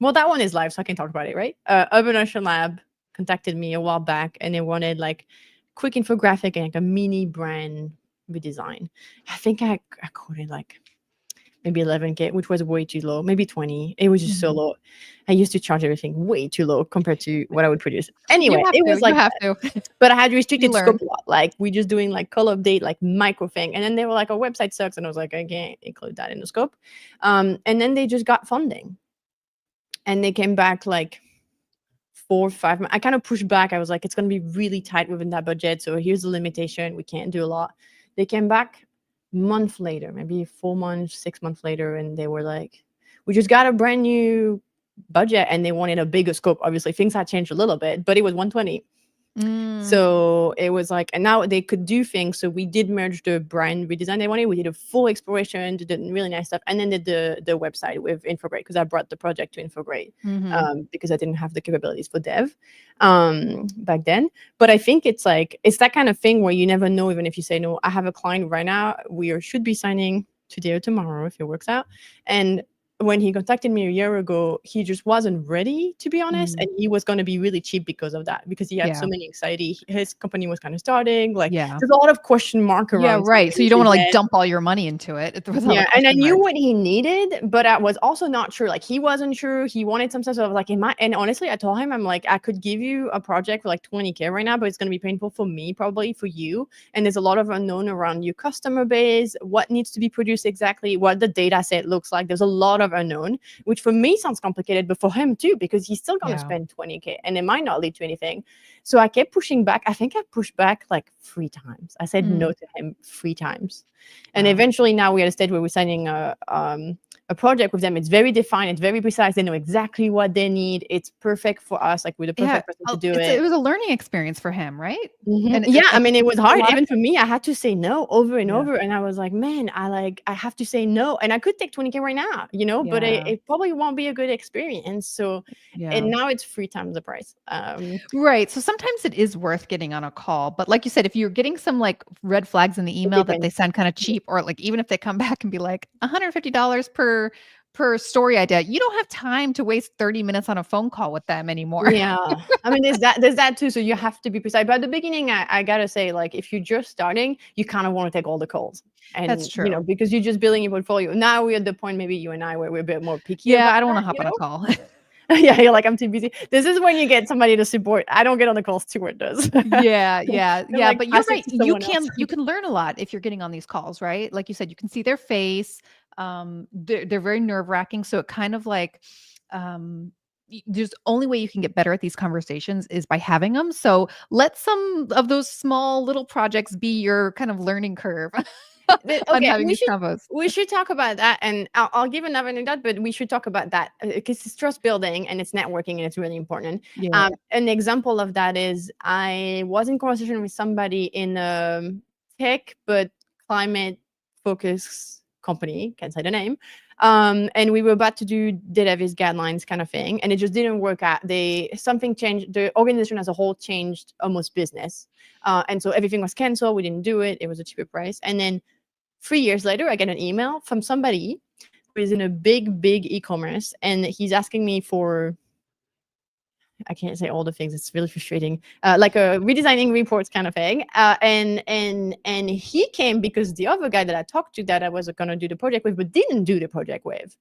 well, that one is live, so I can talk about it, right? Urban Ocean Lab contacted me a while back, and they wanted like quick infographic and like a mini brand redesign. I think I quoted like maybe 11K, which was way too low, maybe 20. It was just so Mhm. low. I used to charge everything way too low compared to what I would produce. You Anyway, have it to, was you like have that. to. But I had You restricted learn. scope a lot. Like, we just doing like color update, like micro thing. And then they were like, our website sucks. And I was like, I can't include that in the scope. And then they just got funding. And they came back like 4 or 5 months. I kind of pushed back. I was like, it's going to be really tight within that budget. So here's the limitation. We can't do a lot. They came back month later, maybe 4 months, 6 months later, and they were like, we just got a brand new budget, and they wanted a bigger scope. Obviously, things had changed a little bit, but it was 120. Mm. So it was like, and now they could do things. So we did merge the brand redesign they wanted. We did a full exploration, did really nice stuff, and then did the website with Infograde, because I brought the project to Infograde, Mhm. because I didn't have the capabilities for dev back then. But I think it's like, it's that kind of thing where you never know. Even if you say no, I have a client right now. Should be signing today or tomorrow if it works out, and when he contacted me a year ago, he just wasn't ready, to be honest, Mm. and he was going to be really cheap because of that, because he had so Yeah. many anxiety. His company was kind of starting, like, Yeah. there's a lot of question mark Yeah, around right. So signing you don't to wanna, like, dev. dump all your money into it without a Yeah, and I question knew mark. what he needed, but I was also not sure. Like, he wasn't sure. He wanted some stuff. So I was like, "Am I?" And honestly, I told him, I'm like, "I could give you a project for like 20K right now, but it's gonna be painful for me, probably for you. And there's a lot of unknown around your customer base, what needs to be produced exactly, what the data set looks like. There's a lot of unknown, which for me sounds complicated, but for him too, because he's still gonna Yeah. spend 20K, and it might not lead to anything." So I kept pushing back. I think I pushed back like 3 times. I said no Mm. to him 3 times. And Wow. eventually now we're at a stage where we're signing a project with them. It's very defined, it's very precise. They know exactly what they need. It's perfect for us. Like, we're the Yeah. perfect person to Oh, do it it. was a learning experience for him, right? Mhm. And Yeah, I I mean, think it it was took a hard. lot of Even for me, I had to say no over and Yeah. over, and I was like, "Man, I have to say no." And I could take 20K right now, but it Yeah. it probably won't be a good experience. So, and Yeah. now it's 3 times the price. Right. So sometimes it is worth getting on a call. But like you said, if you're getting some like red flags in the It email that they depends. sound kind of cheap, or like even if they come back and be like $150 per story idea, you don't have time to waste 30 minutes on a phone call with them anymore. Yeah. I mean, there's that too, so you have to be precise. But at the beginning, I gotta say, like, if you're just starting, you kinda wanna take all the calls, That's and, true. because you're just building your portfolio. Now we're at the point, maybe you and I, where we're a bit more picky Yeah, about I don't want to that, hop on a call. Yeah, you're like, "I'm too busy." This is when you get somebody to support. I don't get on the calls, Stewart does. Yeah, yeah, I'm yeah, like, but you're "Pass it right. to You someone else." can you can learn a lot if you're getting on these calls, right? Like you said, you can see their face. They're very nerve-wracking, so it kind of like, um, there's only way you can get better at these conversations is by having them. So let some of those small little projects be your kind of learning curve on Okay, having these combos. we should talk about that, and I'll give another anecdote, but we should talk about that because it's trust building and it's networking and it's really important. Yeah. An example of that is I was in conversation with somebody in tech but climate focused company, can't say the name, and we were about to do Dataviz guidelines kind of thing, and it just didn't work out. Something changed. The organization as a whole changed almost business, and so everything was canceled. We didn't do it. It was a cheaper price, and then 3 years later, I get an email from somebody who is in a big e-commerce, and he's asking me for, I can't say all the things. It's really frustrating. Like a redesigning reports kind of thing. And he came because the other guy that I talked to that I was going to do the project with, but didn't do the project with,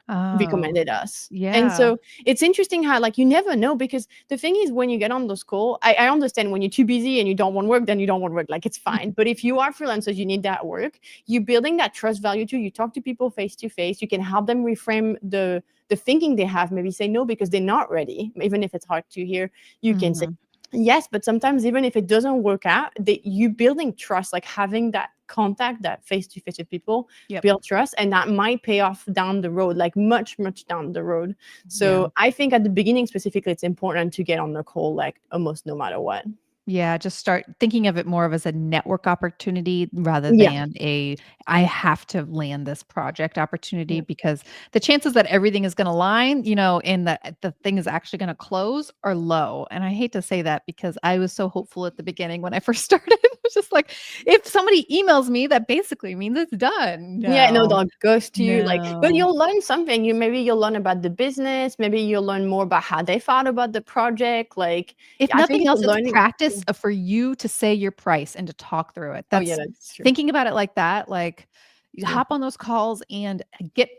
Oh, recommended us. And yeah. so it's interesting how like you never know, because the thing is when you get on those calls, I understand when you're too busy and you don't want work, then you don't want work, like it's fine. But if you are freelancers, you need that work, you're building that trust value too. You talk to people face to face, you can help them reframe the thinking they have, maybe say no because they're not ready, even if it's hard to hear. You can say Mhm. yes, but sometimes even if it doesn't work out, you building trust, like having that contact, that face to face with people, Yep. build trust, and that might pay off down the road, like much down the road. Yeah. So I think at the beginning specifically, it's important to get on the call, like almost no matter what. Yeah, just start thinking of it more of as a network opportunity rather Yeah. than I have to land this project opportunity, Yeah. because the chances that everything is going to line, and that the thing is actually going to close are low. And I hate to say that because I was so hopeful at the beginning when I first started. It was just like, if somebody emails me, that basically means it's done. Yeah, no, No, they'll ghost you. Like, but no. you'll learn something. Maybe you'll learn about the business. Maybe you'll learn more about how they thought about the project. Like, If I think nothing it's a else, it's learning. practice, for you to say your price and to talk through it. Oh yeah, That's that's true. thinking about it like that, like, you Yeah, hop on those calls and get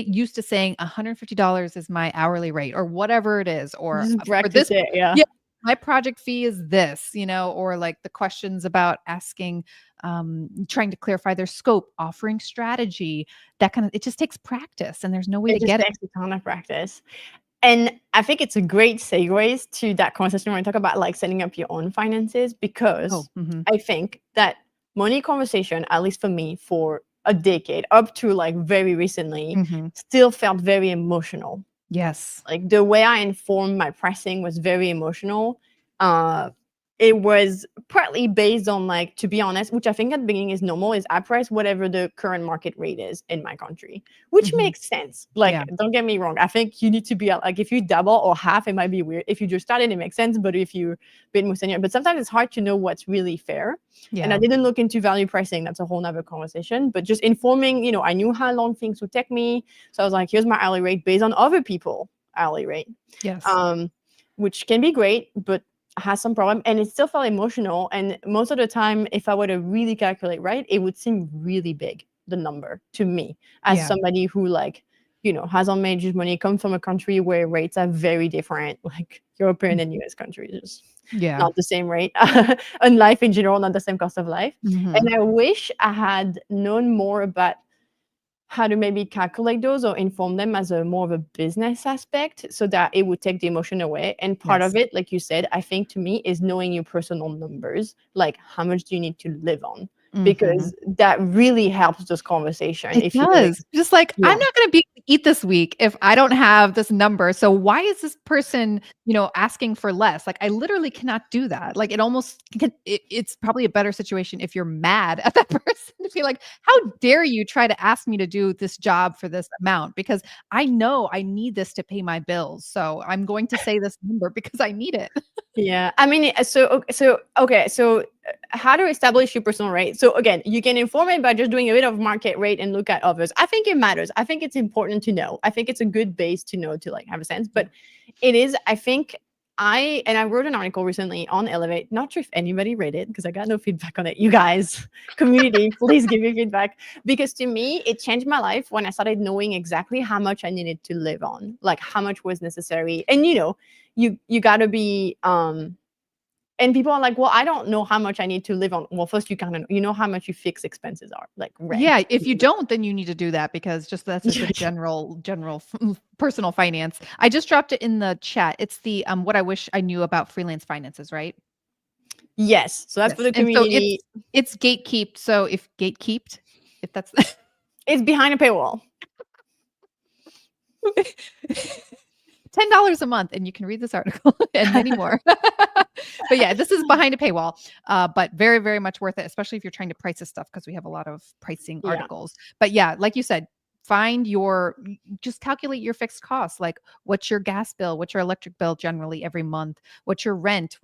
used to saying $150 is my hourly rate or whatever it is, or just for practice this it. Yeah. yeah, my project fee is this, or like the questions about asking, trying to clarify their scope, offering strategy, that kind of, it just takes practice and there's no way It to just get it. takes a ton of practice. And I think it's a great segue to that conversation when we talk about like setting up your own finances, Oh, because mhm, I think that money conversation, at least for me, for a decade up to like very recently, mhm. still felt very emotional. Yes. Like the way I informed my pricing was very emotional. Uh, it was partly based on, like, to be honest, which I think at the beginning is normal, is I price whatever the current market rate is in my country, which Mhm. makes sense. Like, Yeah. don't get me wrong. I think you need to be like, if you double or half, it might be weird. If you just started, it makes sense. But if you're a bit more senior, but sometimes it's hard to know what's really fair. And I Yeah. didn't look into value pricing. That's a whole nother conversation. But just informing, I knew how long things would take me. So I was like, here's my hourly rate based on other people hourly rate, Yes. um, which can be great, but has some problem. And it still felt emotional. And most of the time, if I were to really calculate right, it would seem really big, the number to me, as Yeah. somebody who has unmanaged money, come from a country where rates are very different, like European and Mhm. US countries, just Yeah. not the same rate. And life in general, not the same cost of life. Mhm. And I wish I had known more about how to maybe calculate those or inform them as a more of a business aspect, so that it would take the emotion away. And part Yes. of it, like you said, I think to me is knowing your personal numbers, like how much do you need to live on? Mhm. Because that really helps this conversation It if you know. does. Just like, Yeah. I'm not gonna be able to eat this week if I don't have this number, so why is this person, asking for less? Like, I literally cannot do that. Like, it's probably a better situation if you're mad at that person to be like, "How dare you try to ask me to do this job for this amount? Because I know I need this to pay my bills, so I'm going to say this number because I need it." Yeah, I mean, how to establish your personal rate? So again, you can inform it by just doing a bit of market rate and look at others. I think it matters. I think it's important to know. I think it's a good base to know, to like have a sense. Yeah. But it is, I think, I wrote an article recently on Elevate. Not sure if anybody read it because I got no feedback on it. You guys, community, please give me feedback, because to me it changed my life when I started knowing exactly how much I needed to live on, like how much was necessary. And you got to be And people are like, well, I don't know how much I need to live on. Well, first, you know how much your fixed expenses are, like rent. Yeah, if you don't, then you need to do that because just that's a good general personal finance. I just dropped it in the chat. It's the what I wish I knew about freelance finances, right? Yes. So that's for Yes. the And so community. it's gatekept. So if gatekept, if that's It's behind a paywall. $10 a month, and you can read this article and many more. But yeah, this is behind a paywall, but very, very much worth it, especially if you're trying to price this stuff because we have a lot of pricing Yeah. articles. But yeah, like you said, just calculate your fixed costs. Like, what's your gas bill? What's your electric bill generally every month? What's your rent?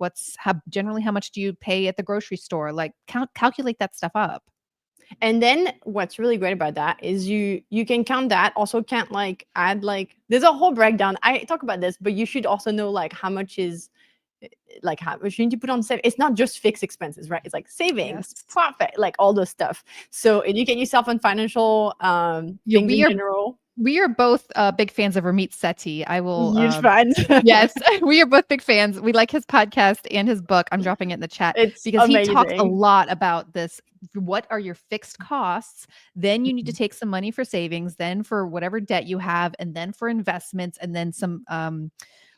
Generally how much do you pay at the grocery store? Like, calculate that stuff up. And then what's really great about that is you can count that. Also can't like add like there's a whole breakdown. I talk about this, but you should also know like how much is like how much you need to put on save. It's not just fixed expenses, right? It's like savings, Yes. profit, like all those stuff. So educate yourself on financial things in general. We are both big fans of Ramit Sethi. I will. Huge fans. Yes, we are both big fans. We like his podcast and his book. I'm dropping it in the chat It's because he talks a amazing. lot about this. What are your fixed costs? Then you need to take some money for savings, then for whatever debt you have, and then for investments, and then some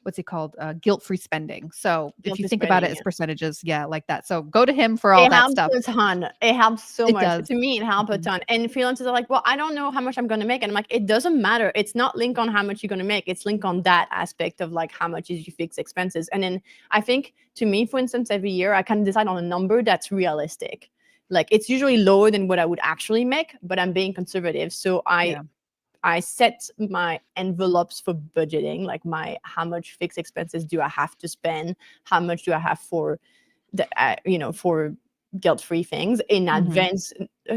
what's it called? Guilt-free spending. So if you think about it as percentages, yeah, like that. So go to him for all that stuff. It helps a ton. It helps so much. Does. To me, it helps a ton. And freelancers are like, well, I don't know how much I'm going to make. And I'm like, it doesn't matter. It's not linked on how much you're going to make. It's linked on that aspect of like how much is your fixed expenses. And then I think to me, for instance, every year I kind of decide on a number that's realistic. Like it's usually lower than what I would actually make, but I'm being conservative. So I set my envelopes for budgeting, like how much fixed expenses do I have to spend? How much do I have for the for guilt-free things in advance,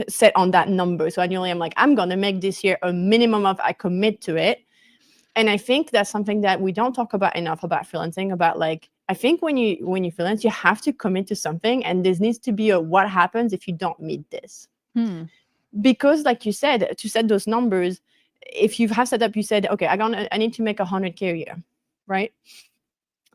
set on that number. So annually, I'm like, I'm gonna make this year a minimum of I commit to it. And I think that's something that we don't talk about enough about freelancing. About like, I think when you freelance, you have to commit to something, and there needs to be a what happens if you don't meet this. Because, like you said, to set those numbers. If you have set up, you said, okay, I need to make 100K a year, right?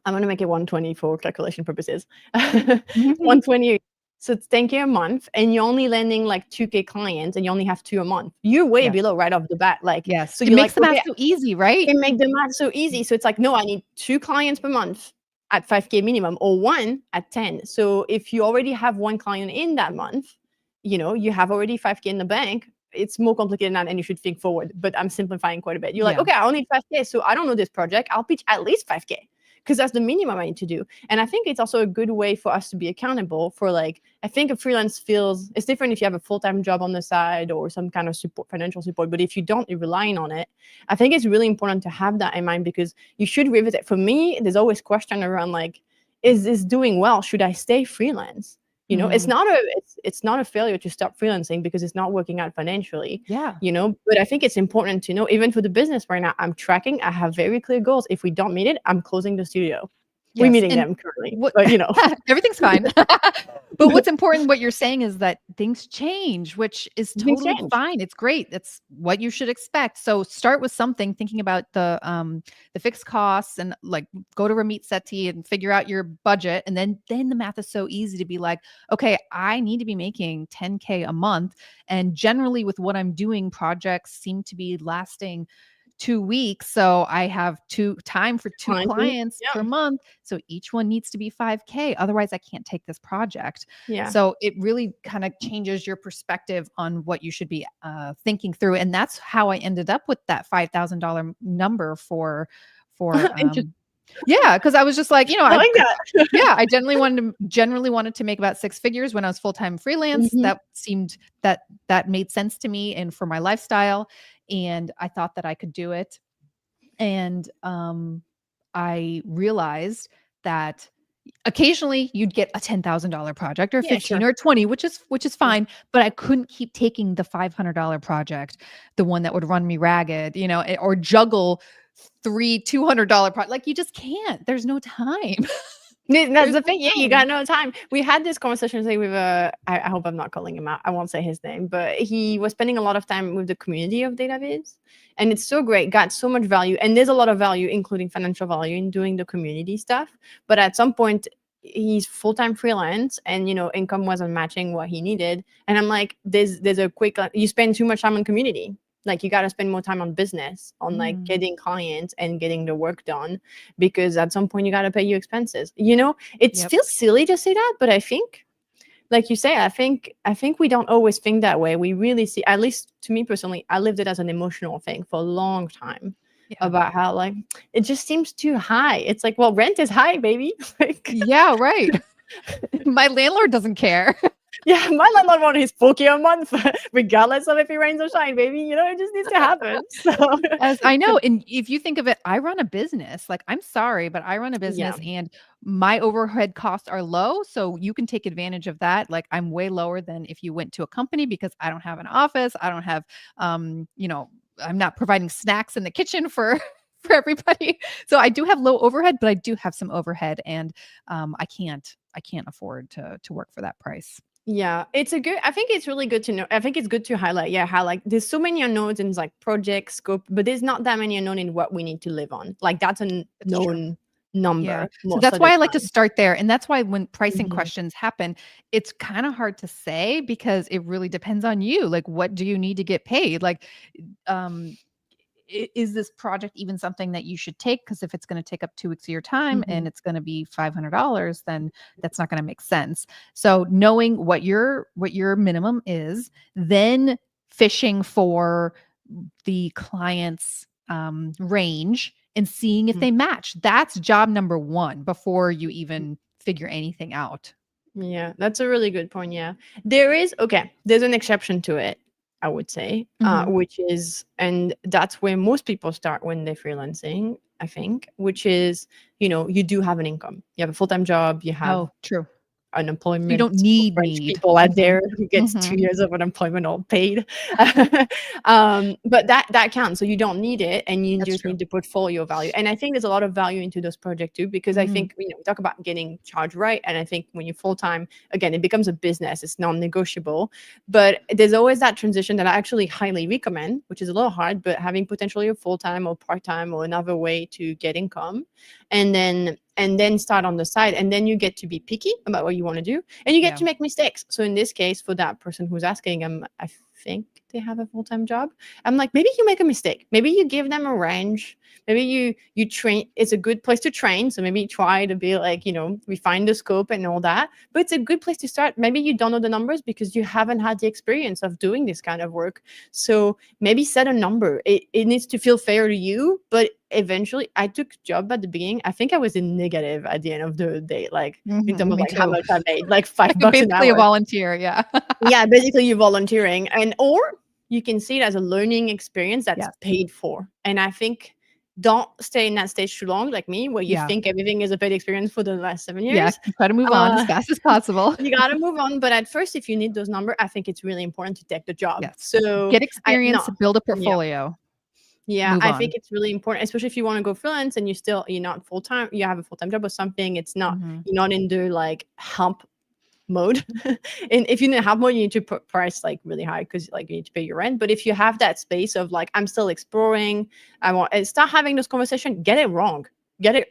I'm going to make it 120 for calculation purposes. 120. So it's 10K a month, and you're only landing like 2K clients, and you only have 2 a month. You're way below right off the bat. Like, yes. So it makes the math so easy, right? It makes the math so easy. So it's like, no, I need 2 clients per month at 5K minimum, or 1 at 10. So if you already have 1 client in that month, you have already 5K in the bank. It's more complicated than that, and you should think forward. But I'm simplifying quite a bit. You're like, okay, I only need 5K, so I don't know this project. I'll pitch at least 5K because that's the minimum I need to do. And I think it's also a good way for us to be accountable for like, I think a freelance feels it's different if you have a full-time job on the side or some kind of support, financial support. But if you don't, you're relying on it. I think it's really important to have that in mind because you should revisit. For me, there's always question around like, is this doing well? Should I stay freelance? It's not a failure to stop freelancing because it's not working out financially. Yeah. But I think it's important to know, even for the business right now, I'm tracking. I have very clear goals. If we don't meet it, I'm closing the studio. Yes. We're meeting them currently, but everything's fine. But what's important, what you're saying is that things change, which is totally fine. It's great. It's what you should expect. So start with something, thinking about the fixed costs, and like go to Ramit Sethi and figure out your budget. And then the math is so easy to be like, okay, I need to be making 10K a month. And generally with what I'm doing, projects seem to be lasting 2 weeks. So I have time for 2 clients per month. So each one needs to be 5K. Otherwise I can't take this project. Yeah. So it really kind of changes your perspective on what you should be thinking through. And that's how I ended up with that $5,000 number for yeah, because I was just like, I generally wanted to make about 6 figures when I was full-time freelance. That seemed that made sense to me and for my lifestyle, and I thought that I could do it. And I realized that occasionally you'd get a $10,000 project or 15 or 20, which is fine, but I couldn't keep taking the $500 project, the one that would run me ragged, or juggle 3 $200 project. Like you just can't. There's no time. That's the thing. Yeah, you got no time. We had this conversation today with I hope I'm not calling him out. I won't say his name, but he was spending a lot of time with the community of Dataviz, and it's so great. Got so much value, and there's a lot of value, including financial value, in doing the community stuff. But at some point, he's full-time freelance, and income wasn't matching what he needed. And I'm like, there's a quick, you spend too much time on community. Like, you got to spend more time on business, on like getting clients and getting the work done, because at some point you got to pay your expenses. It Yep. feels silly to say that, but I think, like you say, I think we don't always think that way. We really see, at least to me personally, I lived it as an emotional thing for a long time, Yeah. about how, like, it just seems too high. It's like, well, rent is high, baby. Like, Yeah, right. My landlord doesn't care. yeah, my landlord wanted his $4K a month, regardless of if it rains or shine, baby. It just needs to happen. So, As I know, and if you think of it, I run a business. Like, I'm sorry, but I run a yeah. business and my overhead costs are low, so you can take advantage of that. Like, I'm way lower than if you went to a company because I don't have an office. I don't have I'm not providing snacks in the kitchen for for everybody. So I do have low overhead, but I do have some overhead, and I can't afford to work for that price. Yeah, I think it's really good to know. I think it's good to highlight, yeah, how like there's so many unknowns in like project scope, but there's not that many unknown in what we need to live on. Like, that's a It's true. known Yeah. number So most that's of the why I like to time. start there. And that's why when pricing Mhm. questions happen, it's kind of hard to say because it really depends on you. Like, what do you need to get paid? Like, um, is this project even something that you should take? Because if it's going to take up 2 weeks of your time and Mhm. it's going to be $500, then that's not going to make sense. So knowing what your minimum is, then fishing for the client's range and seeing if Mhm. they match. That's job number one before you even figure anything out. Yeah, that's a really good point. Yeah. There's an exception to it, I would say, Mhm. which is, and that's where most people start when they're freelancing, I think, which is, you do have an income. You have a full-time job, you have Oh, true. So you unemployment don't for French need. people out Mhm. there who gets Mhm. 2 years of unemployment all paid. But that counts. So you don't need it, and you That's just true. need the portfolio value. And I think there's a lot of value into those projects too, because I Mhm. think, we talk about getting charged right. And I think when you're full time, again, it becomes a business. It's non-negotiable. But there's always that transition that I actually highly recommend, which is a little hard, but having potentially a full time or part time or another way to get income, and then start on the side, and then you get to be picky about what you want to do, and you get Yeah. to make mistakes. So in this case, for that person who's asking, I think they have a full-time job. I'm like, maybe you make a mistake. Maybe you give them a range. Maybe you train. It's a good place to train. So maybe try to be like, refine the scope and all that. But it's a good place to start. Maybe you don't know the numbers because you haven't had the experience of doing this kind of work. So maybe set a number. It needs to feel fair to you, but eventually I took job at the beginning. I think I was in negative at the end of the day, like in terms Mhm. of Me like how too. much I made, like $5 an Basically a hour. volunteer, yeah. Yeah, basically you're volunteering, and or you can see it as a learning experience that's Yes. paid for. And I think, don't stay in that stage too long, like me, where you Yeah. think everything is a paid experience for the last 7 Yeah, years. try to move on as Uh, fast as possible. you gotta move on. But at first, if you need those numbers, I think it's really important to take the job. Yes. So Get I experience, no, build a yeah. portfolio, Yeah, move I think on. it's really important, especially if you want to go freelance and you're not full time, you have a full time job or something. It's not Mhm. You're not in the like help mode. And if you need help mode, you need to put price like really high because like you need to pay your rent. But if you have that space of like, I'm still exploring, I want and start having this conversation, get it wrong. Get it.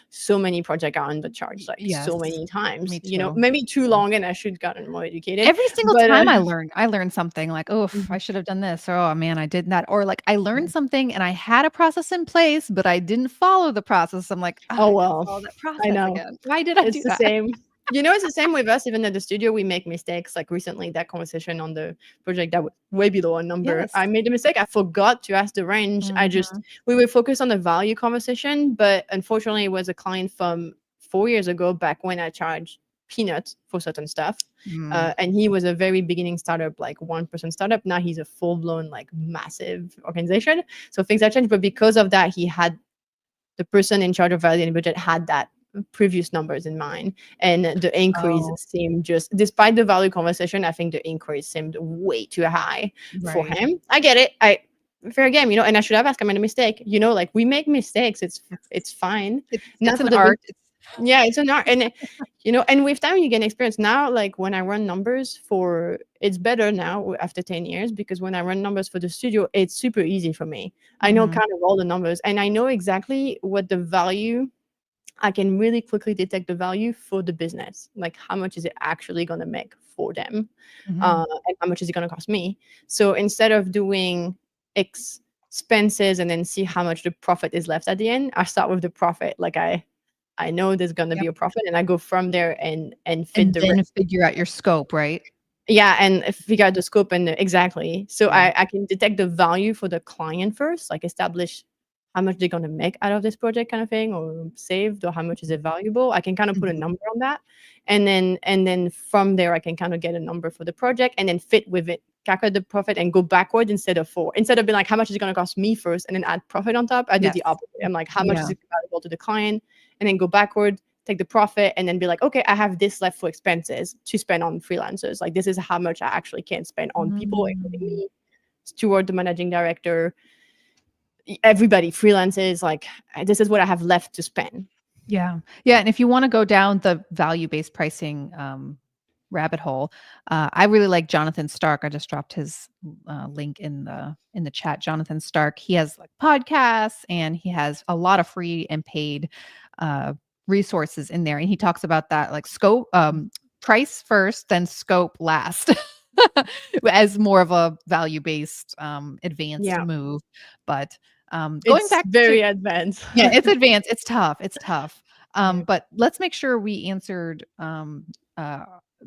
So many projects are undercharged, like Yes, so many times. me too. Maybe too Yeah. long, and I should gotten more educated. Every single But time I learned something like, "Oh, I mhm. should have done this," or, "Oh, man, I did that," or, like, I learned Yeah. something and I had a process in place, but I didn't follow the process. I'm like, Oh I gotta well, follow that I process know. again. Why did I It's do the that?" same. It's the same with us. Even at the studio, we make mistakes. Like recently, that conversation on the project that was way below our number. Yes. I made a mistake. I forgot to ask the range. Mhm. We were focused on the value conversation, but unfortunately, it was a client from 4 years ago, back when I charged peanuts for certain stuff. Mm. And he was a very beginning startup, like 1% startup. Now he's a full blown, like massive organization. So things have changed. But because of that, the person in charge of value and budget had that previous numbers in mind, and the increase Oh, seemed, just despite the value conversation, I think the increase seemed way too high for right. him. I get it. I Fair game, and I should have asked. I made a mistake. Like, we make mistakes. It's It's fine. it's Not an for the big. art. It's Yeah, it's an art. And with time you get experience. Now, like when I run numbers for, it's better now after 10 years, because when I run numbers for the studio, it's super easy for me. I know Mhm. kind of all the numbers, and I know exactly what the value I can really quickly detect the value for the business. Like, how much is it actually going to make for them? Mhm. And how much is it going to cost me? So instead of doing expenses and then see how much the profit is left at the end, I start with the profit. Like, I know there's going to be Yep. a profit, and I go from there and fit And the then figure out your scope, right? yeah, and figure out the scope and exactly. So Yeah. I can detect the value for the client first, like establish how much they're gonna make out of this project kind of thing, or saved, or how much is it valuable. I can kind of put a Mhm. number on that. And then from there I can kind of get a number for the project and then fit with it, calculate the profit and go backward instead of being like how much is it gonna cost me first and then add profit on top. I do Yes. the opposite. I'm like, how much is Yeah. it valuable to the client? And then go backward, take the profit, and then be like, okay, I have this left for expenses to spend on freelancers. Like, this is how much I actually can spend on people, including Mm. me, Stuart, the managing director, everybody, freelancers. Like, this is what I have left to spend. Yeah. Yeah, and if you wanna go down the value-based pricing, rabbit hole, I really like Jonathan Stark. I just dropped his, link in the chat. Jonathan Stark, he has, like, podcasts, and he has a lot of free and paid, uh, resources in there, and he talks about that, like, scope price first, then scope last, as more of a value-based, advanced Yeah, move, but, going it's back to very advanced. yeah, it's advanced, it's tough, it's tough. Yeah. But let's make sure we answered, uh,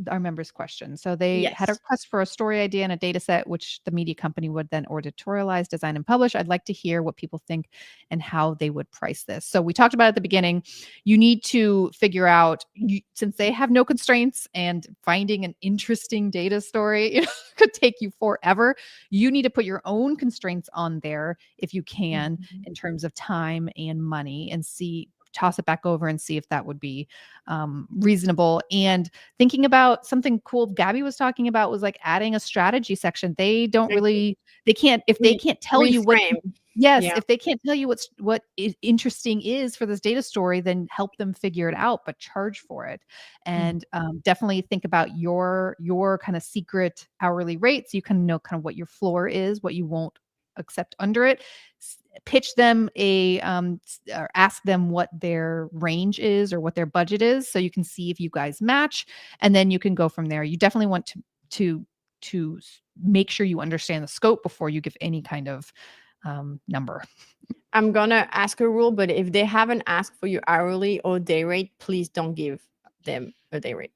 our members' question. So they had a Yes. request for a story idea and a data set, which the media company would then editorialize, design, and publish. I'd like to hear what people think and how they would price this. So we talked about at the beginning, you need to figure out, since they have no constraints and finding an interesting data story could take you forever, you need to put your own constraints on there if you can, Mhm. in terms of time and money, and toss it back over and see if that would be reasonable. And thinking about something cool Gabby was talking about was like adding a strategy section. They don't Like, really, they can't, if they can't tell you what, reframe. yes, Yeah. if they can't tell you interesting is for this data story, then help them figure it out, but charge for it. Mm. And definitely think about your kind of secret hourly rates. You can know kind of what your floor is, what you won't accept under it. Pitch them or ask them what their range is or what their budget is, so you can see if you guys match, and then you can go from there. You definitely want to make sure you understand the scope before you give any kind of number. I'm gonna ask a rule, but if they haven't asked for your hourly or day rate, please don't give them a day rate.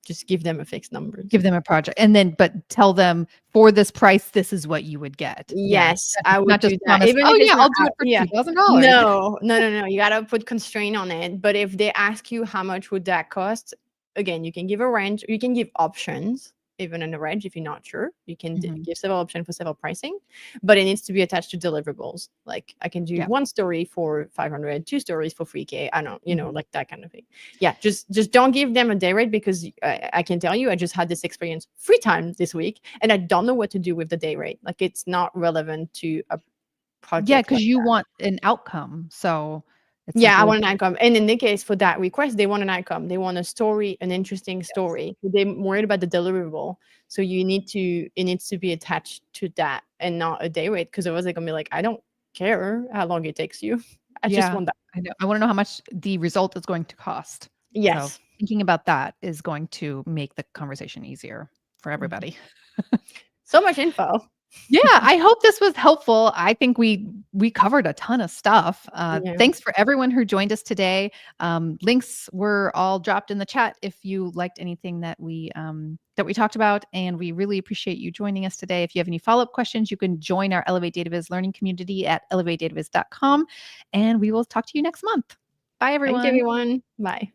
Just give them a fixed number. Give them a project, and then but tell them, for this price, this is what you would get. Yeah, Yes, I would not do just that. promise, Even oh if it's yeah, not I'll do out, it for yeah. $2,000. No, no, no, no. You gotta put constraint on it. But if they ask you how much would that cost, again, you can give a range. You can give options, even in a range if you're not sure. You can Mhm. give several options for several pricing, but it needs to be attached to deliverables. Like, I can do Yeah. one story for 500, two stories for 3K. I don't, Mhm. like that kind of thing. Yeah, just don't give them a day rate, because I can tell you, I just had this experience 3 times this week, and I don't know what to do with the day rate. Like, it's not relevant to a Yeah, project because like you that. want an outcome, so it's like, Yeah, I well, want an outcome. And in the case for that request, they want an outcome. They want a story, an interesting yes. story. They're worried about the deliverable. So it needs to be attached to that and not a day rate. Because otherwise they're gonna be like, I don't care how long it takes you. I just Yeah, want that. I know. I wanna know how much the result is going to cost. So, Yes. thinking about that is going to make the conversation easier for Mhm. everybody. So much info. Yeah, I hope this was helpful. I think we covered a ton of stuff. Yeah. Thanks for everyone who joined us today. Links were all dropped in the chat if you liked anything that we talked about, and we really appreciate you joining us today. If you have any follow-up questions, you can join our Elevate Dataviz learning community at elevatedataviz.com, and we will talk to you next month. Bye, Thank you, everyone. everyone. Bye.